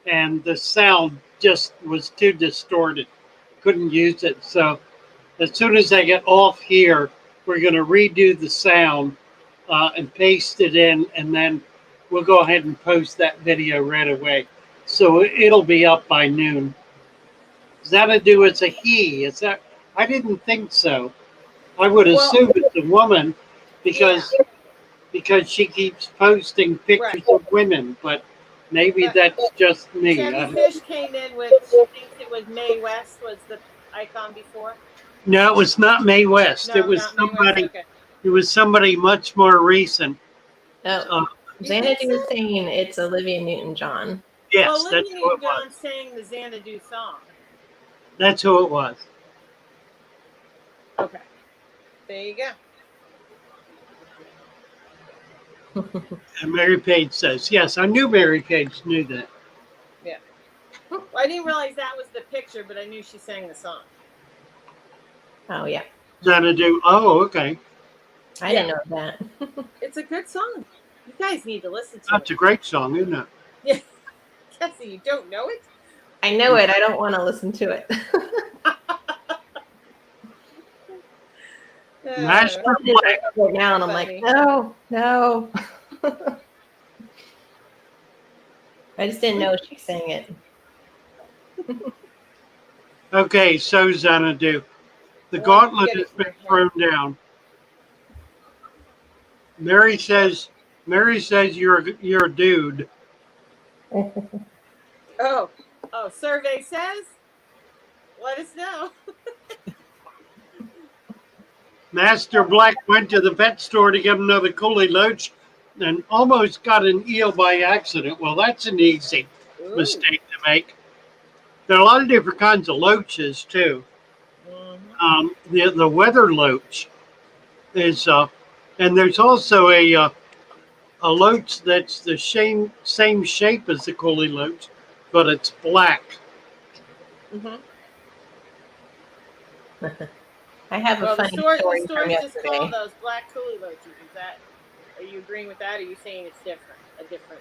B: and the sound just was too distorted. Couldn't use it. So as soon as I get off here, we're going to redo the sound and paste it in, and then we'll go ahead and post that video right away. So it'll be up by noon. Xanadu is a he. Is that? I didn't think so. I would assume it's a woman because she keeps posting pictures of women, but maybe that's just me.
D: Chevy Fish came in with, she thinks it was Mae West was the icon before.
B: No, it was not Mae West.
D: No,
B: it was
D: not Mae West,
B: somebody.
D: okay.
B: It was somebody much more recent.
C: Oh, Xanadu was saying it's Olivia Newton-John.
B: Yes,
D: well,
B: that's
D: Olivia
B: who it
D: Newton-John
B: was.
D: sang the Xanadu song.
B: That's who it was.
D: Okay, there you go.
B: And Mary Page says, yes, I knew Mary Page knew that.
D: Yeah. Well, I didn't realize that was the picture, but I knew she sang the song.
C: Oh, yeah.
B: Xanadu. Oh, okay.
C: I didn't know that.
D: It's a good song. You guys need to listen to
B: That's
D: it.
B: a great song, isn't it?
D: Yeah. Cassie, you don't know it?
C: I know it. I don't want to listen to it.
B: Master Black.
C: Right now, and I'm like, no. I just didn't know she sang it.
B: Okay, so Xanadu. The gauntlet has been thrown down. Mary says you're a dude.
D: Oh, survey says? Let us know.
B: Master Black went to the vet store to get another coolie loach and almost got an eel by accident. Well, that's an easy mistake to make. There are a lot of different kinds of loaches too. The weather loach is, and there's also a loach that's the same shape as the coolie loach, but it's black.
C: I have a funny story from
D: The store just
C: yesterday.
D: called those black coolie loaches. Are you agreeing with that? Or are you saying it's different?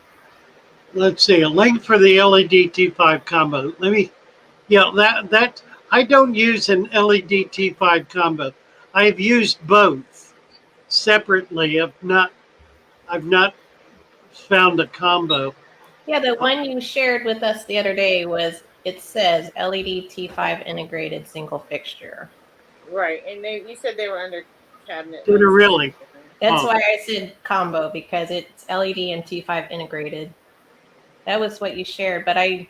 B: Let's see, a link for the LED T5 combo. That I don't use an LED T5 combo. I've used both separately. I've not found a combo.
C: Yeah, the one you shared with us the other day it says LED T5 integrated single fixture.
D: Right, and you said they were under cabinet.
B: Did it really?
C: That's why I said combo, because it's LED and T5 integrated. That was what you shared, but I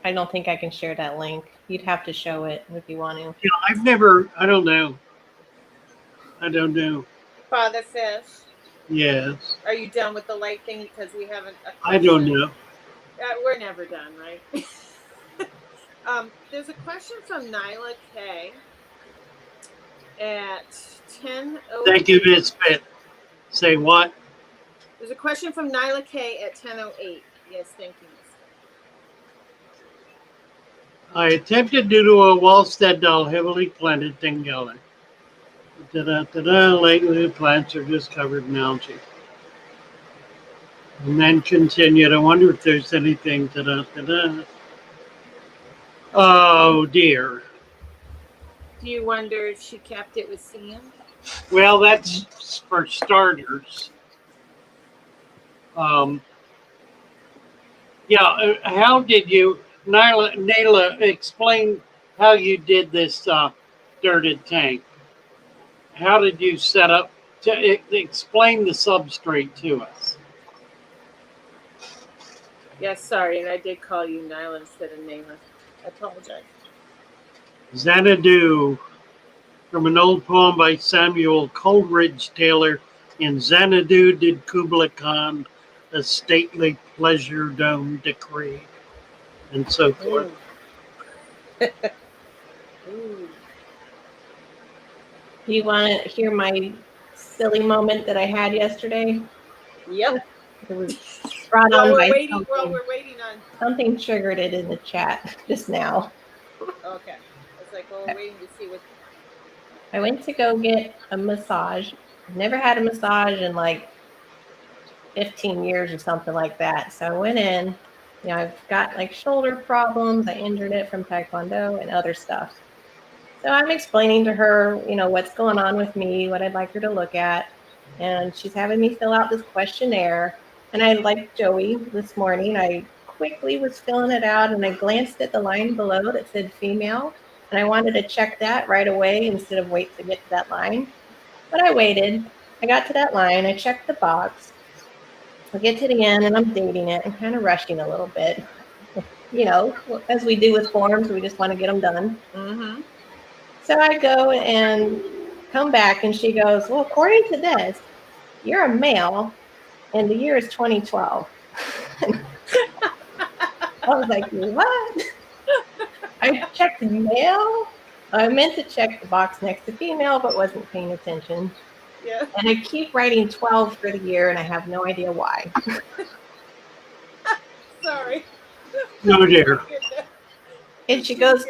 C: don't think I can share that link. You'd have to show it if you want to.
B: Yeah, I don't know.
D: Father Fish.
B: Yes.
D: Are you done with the light thing? Because we haven't.
B: I don't know.
D: We're never done, right? There's a question from Nyla K. At 10:08.
B: Thank you, Miss Pitt. Say what?
D: There's a question from Nyla K. at 10:08. Yes, thank you, Miss.
B: I attempted to do a Wallstead doll heavily planted 10 gallon. Lately, the plants are just covered in algae. And then continued. I wonder if there's anything. Oh dear.
D: Do you wonder if she kept it with sand?
B: Well, that's for starters. Yeah, how did you, Naila, explain how you did this dirted tank? How did you set up? Explain the substrate to us.
D: Yes, sorry, and I did call you Nyla instead of Nayla. I apologize.
B: Xanadu, from an old poem by Samuel Coleridge Taylor. In Xanadu did Kubla Khan a stately pleasure dome decree, and so forth.
D: Ooh.
C: Do you want to hear my silly moment that I had yesterday?
D: Yep.
C: It was brought on by something.
D: Well, we're waiting on.
C: Something triggered it in the chat just now.
D: Okay. It's like, well, we're waiting to see what.
C: I went to go get a massage. I've never had a massage in like 15 years or something like that. So I went in. You know, I've got like shoulder problems. I injured it from Taekwondo and other stuff. So I'm explaining to her, you know, what's going on with me, what I'd like her to look at. And she's having me fill out this questionnaire. And I, like Joey this morning, I quickly was filling it out and I glanced at the line below that said female. And I wanted to check that right away instead of wait to get to that line. But I waited. I got to that line. I checked the box. I get to the end and I'm dating it. I'm kind of rushing a little bit. You know, as we do with forms, we just want to get them done.
D: Mm-hmm.
C: So I go and come back and she goes, well, according to this, you're a male and the year is 2012. I was like, what? I checked male. I meant to check the box next to female, but wasn't paying attention.
D: Yeah.
C: And I keep writing 12 for the year and I have no idea why.
D: Sorry.
B: No, dear.
C: And she goes,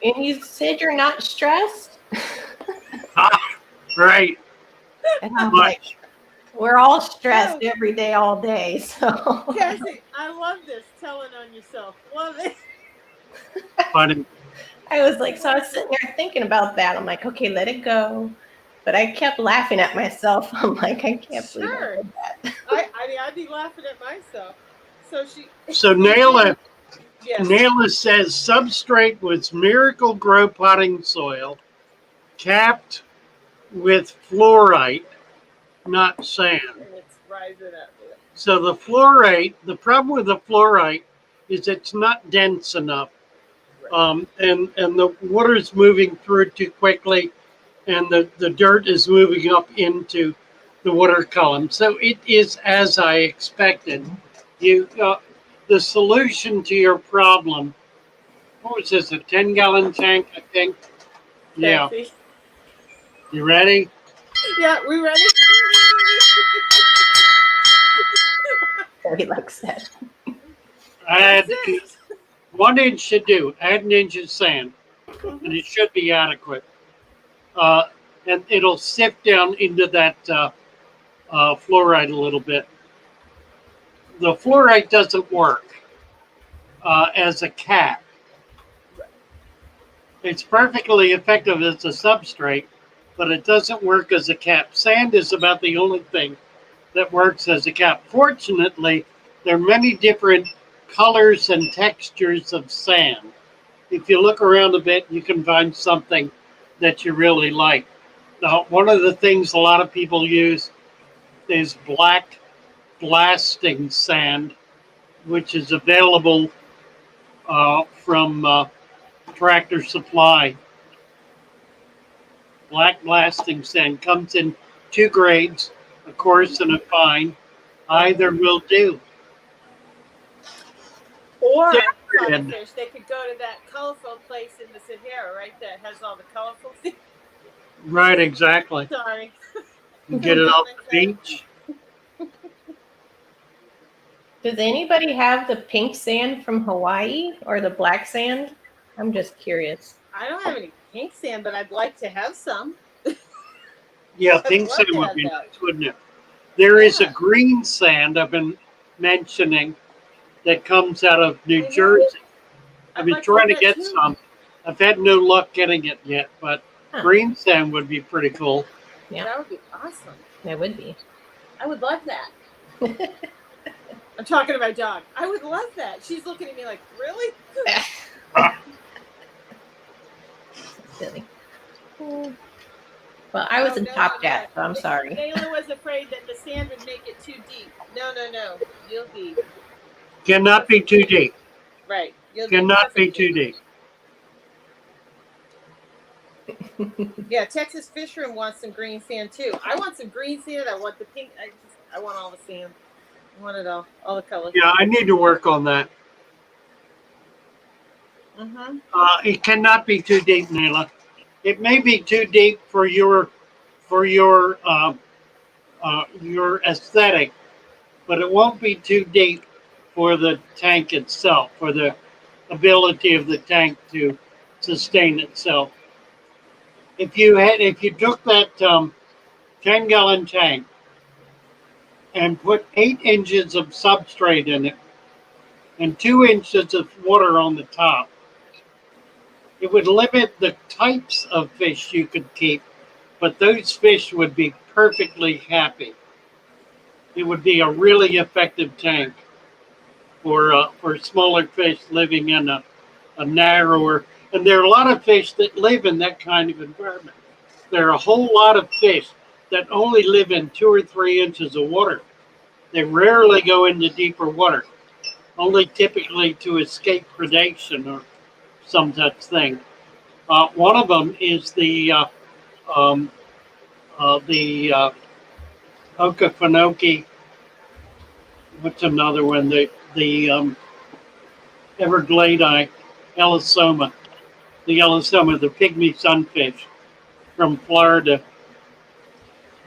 C: and you said you're not stressed?
B: Right.
C: And I'm like, we're all stressed every day, all day. So
D: Cassie, I love this. Telling on yourself. Love it.
B: Funny.
C: I was like, so I was sitting there thinking about that. I'm like, okay, let it go. But I kept laughing at myself. I'm like, I can't believe I did that.
D: I mean, I'd be laughing at myself.
B: So Naila,
D: yes.
B: Naila says substrate was Miracle Grow potting soil, capped with fluorite, not sand.
D: And it's rising up.
B: So the fluorite, the problem with the fluorite is it's not dense enough. And the water is moving through too quickly, and the dirt is moving up into the water column. So it is as I expected. The solution to your problem, what was this, a 10-gallon tank, I think? Yeah.
D: Fancy.
B: You ready?
D: Yeah, we ready?
C: He likes that.
B: Add 1 inch should do. Add an inch of sand, and it should be adequate. And it'll sift down into that fluoride a little bit. The fluoride doesn't work as a cap. It's perfectly effective as a substrate, but it doesn't work as a cap. Sand is about the only thing that works as a cap. Fortunately, there are many different colors and textures of sand. If you look around a bit, you can find something that you really like. Now, one of the things a lot of people use is black blasting sand, which is available from Tractor Supply. Black blasting sand comes in 2 grades, a coarse and a fine. Either will do.
D: Or fish, they could go to that colorful place in the Sahara, right? That has all the colorful things.
B: Right, exactly.
D: Sorry.
B: You get it off the beach.
C: Does anybody have the pink sand from Hawaii or the black sand? I'm just curious.
D: I don't have any pink sand, but I'd like to have some.
B: Yeah, pink sand would be nice, wouldn't it? There is a green sand I've been mentioning that comes out of New Jersey. I've been trying to get some. I've had no luck getting it yet, but
C: Huh.
B: green sand would be pretty cool.
C: Yeah.
D: That would be awesome.
C: That would be.
D: I would love that. I'm talking about dog. I would love that. She's looking at me like, really?
C: Silly. Well, I was in Top Cat, so I'm sorry.
D: Nayla was afraid that the sand would make it too deep. No. You'll be.
B: Cannot be too deep.
D: Right. You'll
B: Cannot be
D: perfect.
B: too deep.
D: Yeah, Texas Fish Room wants some green sand too. I want some green sand. I want the pink. I want all the sand. I want it all the colors.
B: Yeah, I need to work on that.
D: Mm-hmm.
B: It cannot be too deep, Nayla. It may be too deep for your aesthetic, but it won't be too deep for the tank itself, for the ability of the tank to sustain itself. If you took that 10-gallon tank and put 8 inches of substrate in it and 2 inches of water on the top, it would limit the types of fish you could keep, but those fish would be perfectly happy. It would be a really effective tank for smaller fish living in a narrower. And there are a lot of fish that live in that kind of environment. There are a whole lot of fish that only live in 2 or 3 inches of water. They rarely go into deeper water, only typically to escape predation or some such thing. One of them is the Okefenokee. What's another one? The Everglade Elisoma. The Elisoma, the pygmy sunfish from Florida,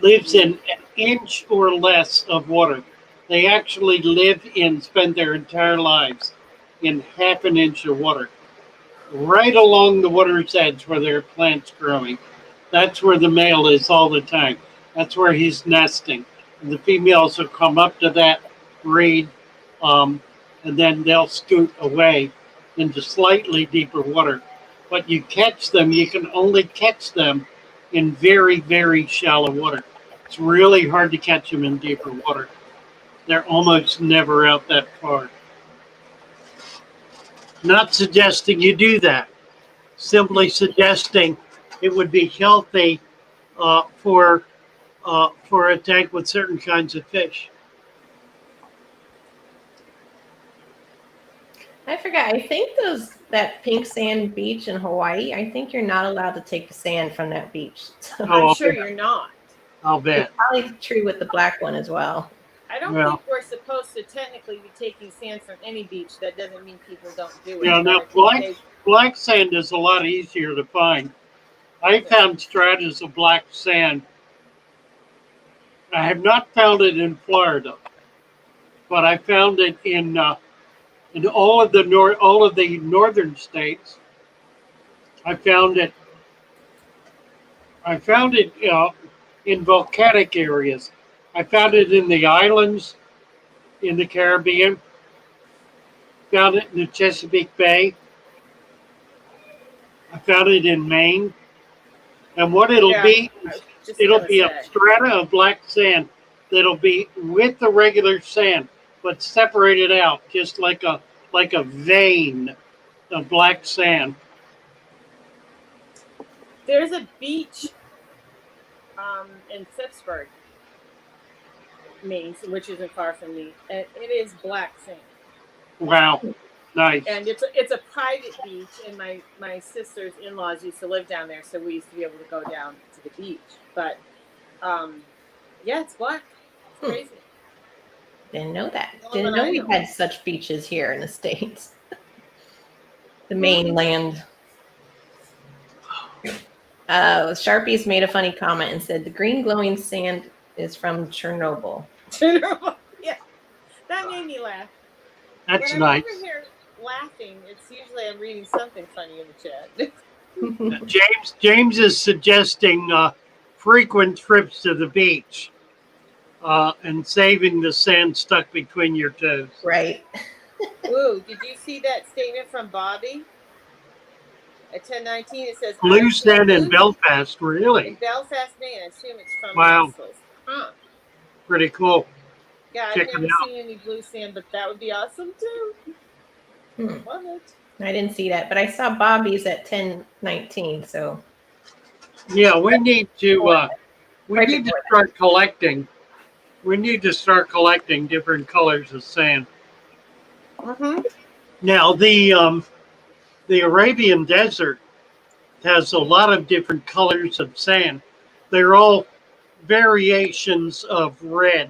B: lives in an inch or less of water. They actually spend their entire lives in half an inch of water, right along the water's edge where there are plants growing. That's where the male is all the time. That's where he's nesting. And the females will come up to that reed, and then they'll scoot away into slightly deeper water. But you can only catch them in very, very shallow water. It's really hard to catch them in deeper water. They're almost never out that far. Not suggesting you do that. Simply suggesting it would be healthy for a tank with certain kinds of fish.
C: I forgot. I think that pink sand beach in Hawaii, I think you're not allowed to take the sand from that beach. So
D: I'm sure you're not.
B: I'll bet.
C: It's probably true with the black one as well.
D: I don't think we're supposed to technically be taking sand from any beach. That doesn't mean people don't do it.
B: Yeah, no, black sand is a lot easier to find. I found stratas of black sand. I have not found it in Florida, but I found it in all of the northern states. I found it in volcanic areas. I found it in the islands in the Caribbean. Found it in the Chesapeake Bay. I found it in Maine. And what it'll be a strata of black sand that'll be with the regular sand, but separated out just like a vein of black sand.
D: There's a beach in Pittsburgh, Maine, which isn't far from me, and it is black sand.
B: Wow, nice.
D: And it's a private beach, and my sister's in-laws used to live down there, so we used to be able to go down to the beach. But yeah, it's black. It's crazy.
C: Didn't know that. Didn't know we had such beaches here in the States. The mainland. Sharpies made a funny comment and said the green glowing sand is from Chernobyl.
D: Chernobyl, yeah. That made me laugh.
B: That's
D: when
B: nice.
D: I'm over here laughing, it's usually I'm reading something funny in the chat.
B: James is suggesting frequent trips to the beach and saving the sand stuck between your toes.
C: Right.
D: Ooh, did you see that statement from Bobby? At 1019, it says
B: Blue sand in
D: blue
B: Belfast,
D: in
B: really?
D: Belfast, Maine. I assume it's from
B: Wow.
D: Brussels. Huh.
B: Pretty cool.
D: Yeah,
B: Check
D: I've
B: it
D: never
B: out.
D: seen any blue sand, but that would be awesome too. Love it.
C: I didn't see that, but I saw Bobby's at 1019. So
B: Yeah, we need to
C: Right before that.
B: start collecting. We need to start collecting different colors of sand.
D: Mm-hmm.
B: Now the Arabian Desert has a lot of different colors of sand. They're all variations of red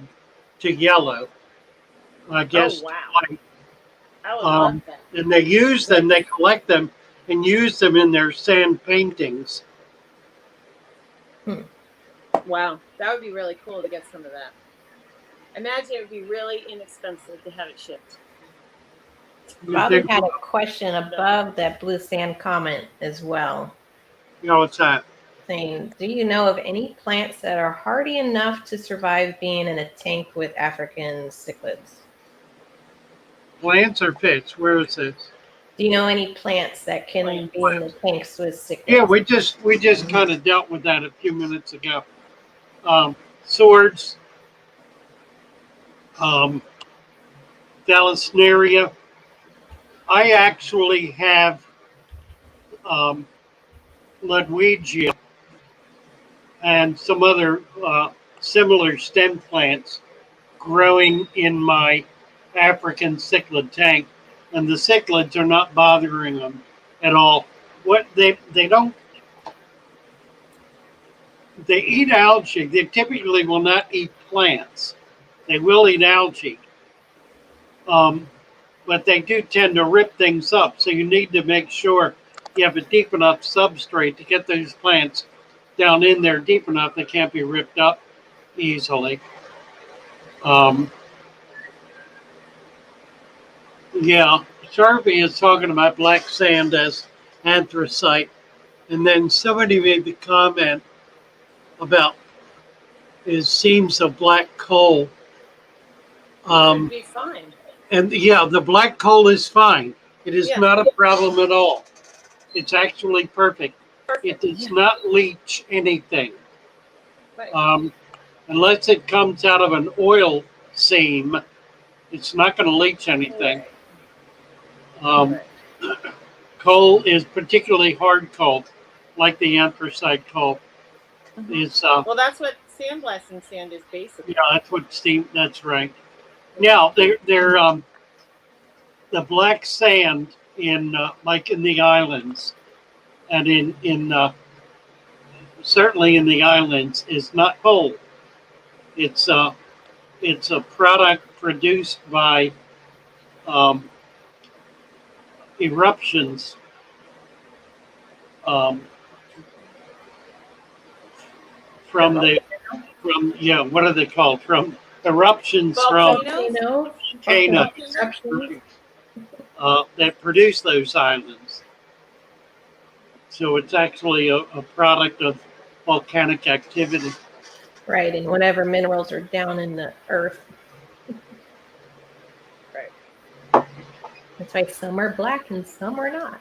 B: to yellow, I guess,
D: Oh wow.
B: to white.
D: I would love that.
B: And they use them, they collect them and use them in their sand paintings.
D: Wow, that would be really cool to get some of that. Imagine it would be really inexpensive to have it shipped.
C: Bobby had a question above that blue sand comment as well.
B: You know, what's that?
C: Saying, do you know of any plants that are hardy enough to survive being in a tank with African cichlids?
B: Plants or fish? Where is this?
C: Do you know any plants that can be in the tanks with cichlids?
B: Yeah, we just kind of dealt with that a few minutes ago. Swords, Dallasnaria. I actually have Ludwigia and some other similar stem plants growing in my African cichlid tank, and the cichlids are not bothering them at all. What they don't, they eat algae. They typically will not eat plants. They will eat algae, but they do tend to rip things up. So you need to make sure you have a deep enough substrate to get those plants down in there deep enough they can't be ripped up easily. Yeah, Sharpie is talking about black sand as anthracite, and then somebody made the comment about it seams of black coal.
D: It'd be fine.
B: And yeah, the black coal is fine. It is not a problem at all. It's actually perfect. It does not leach anything.
D: Right.
B: Unless it comes out of an oil seam, it's not going to leach anything. Coal is particularly hard coal, like the anthracite coal. It's
D: well, that's what sandblasting sand is basically.
B: yeah, that's what steam. That's right. Now they're the black sand in like in the islands, and in certainly in the islands is not coal. It's a product produced by eruptions. From what are they called? From eruptions from volcanoes that produce those islands. So it's actually a product of volcanic activity.
C: Right, and whatever minerals are down in the earth.
D: Right.
C: That's why some are black and some are not.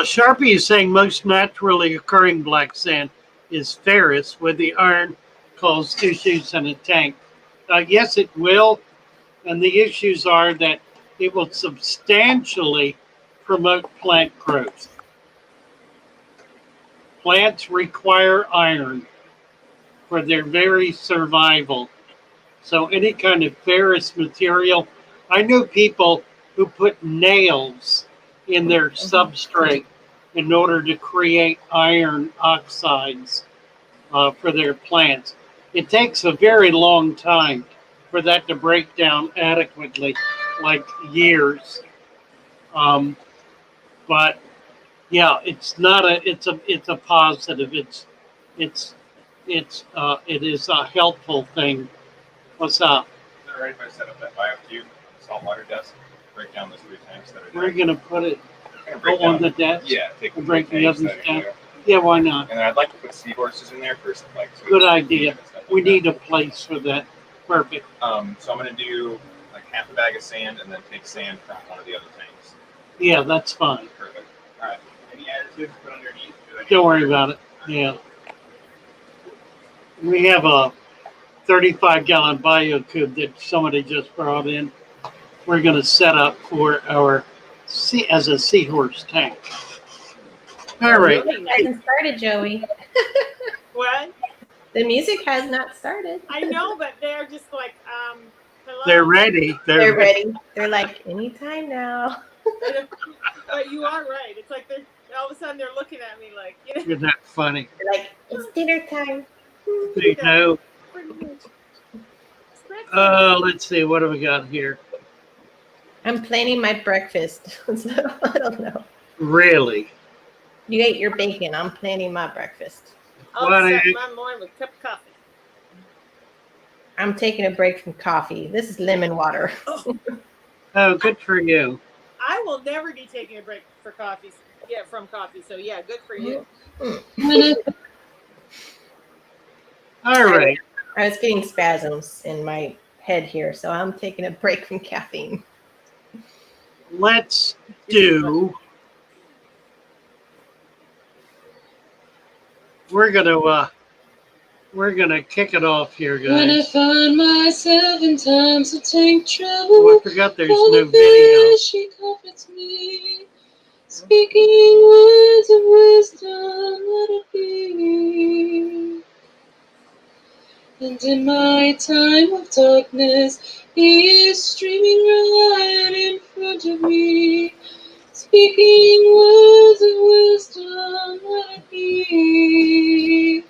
B: Sharpie is saying most naturally occurring black sand is ferrous with the iron caused issues in a tank. Yes, it will. And the issues are that it will substantially promote plant growth. Plants require iron for their very survival. So any kind of ferrous material, I know people who put nails in their substrate in order to create iron oxides for their plants. It takes a very long time for that to break down adequately, like years. But yeah, it's not a. It's a positive. It is a helpful thing. What's up?
I: Is it right if I set up that biocube saltwater desk, break down those 3 tanks that are there?
B: We're gonna put it
I: on
B: the desk.
I: Yeah, take
B: and break the others down.
I: there.
B: Yeah, why not?
I: And then I'd like to put seahorses in there for like.
B: Good idea. We need a place for that. Perfect.
I: So I'm gonna do like half a bag of sand and then take sand from one of the other tanks.
B: Yeah, that's fine.
I: Perfect. All right. any additives put underneath?
B: Don't worry about it. Yeah. We have a 35-gallon bio cube that somebody just brought in. We're going to set up for our as a seahorse tank. All right.
C: It hasn't started, Joey.
D: What?
C: The music has not started.
D: I know, but they're just like, hello.
B: They're ready.
C: They're ready. They're like, anytime now.
D: But you are right. It's like they're all of a sudden they're looking at me like, you know.
B: Isn't that funny?
C: They're like, it's dinner time.
B: You know.
D: Pretty much.
B: Let's see. What do we got here?
C: I'm planning my breakfast. So I don't know.
B: Really?
C: You ate your bacon. I'm planning my breakfast.
D: I'll set my morning with a cup of coffee.
C: I'm taking a break from coffee. This is lemon water.
B: Oh, good for you.
D: I will never be taking a break for coffee. Yeah, from coffee. So yeah, good for you.
B: All right.
C: I was getting spasms in my head here, so I'm taking a break from caffeine.
B: Let's do. We're gonna kick it off here, guys.
J: When I find myself in times of tank trouble,
B: Oh, I forgot there's no video.
J: She comforts me, speaking words of wisdom, let it be. And in my time of darkness, He is streaming right in front of me, speaking words of wisdom, let it be.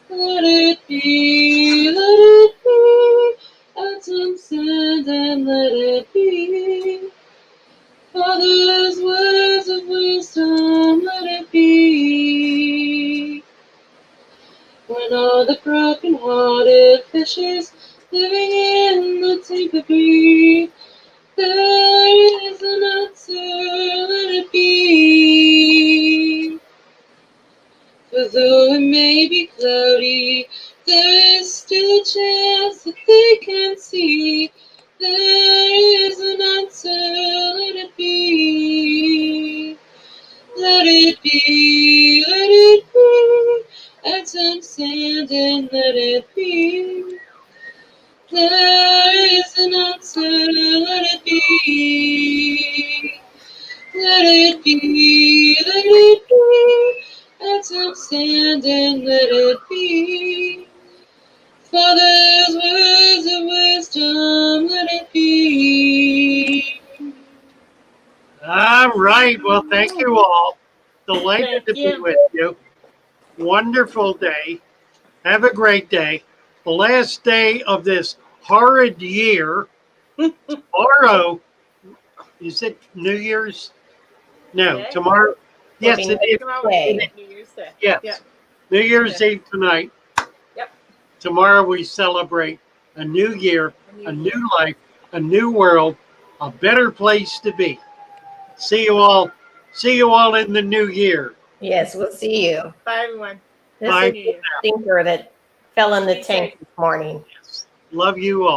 J: Let it be, let it be, add some sand and let it be. Father's words of wisdom, let it be. When all the broken-hearted fishes living in the tank agree, there is an answer, let it be. For though it may be cloudy, there is still a chance that they can see. There is an answer, let it be. Let it be, let it be. Add some sand and let it be. There is an answer, let it be. Let it be, let it be. Add some sand and let it be. Father's words of wisdom, let it be.
B: All right. Well, thank you all. Delighted to be with you. Wonderful day. Have a great day. The last day of this horrid year. Tomorrow, is it New Year's? No,
D: Yeah.
B: tomorrow. Yes, it is.
D: New Year's Day.
B: Yes.
D: Yeah.
B: New Year's Eve tonight.
D: Yep.
B: Tomorrow we celebrate a new year, a new life, a new world, a better place to be. See you all. See you all in the new year.
C: Yes, we'll see you.
D: Bye, everyone.
C: This
B: Bye.
C: is the stinker that fell in the tank this morning.
B: Love you all.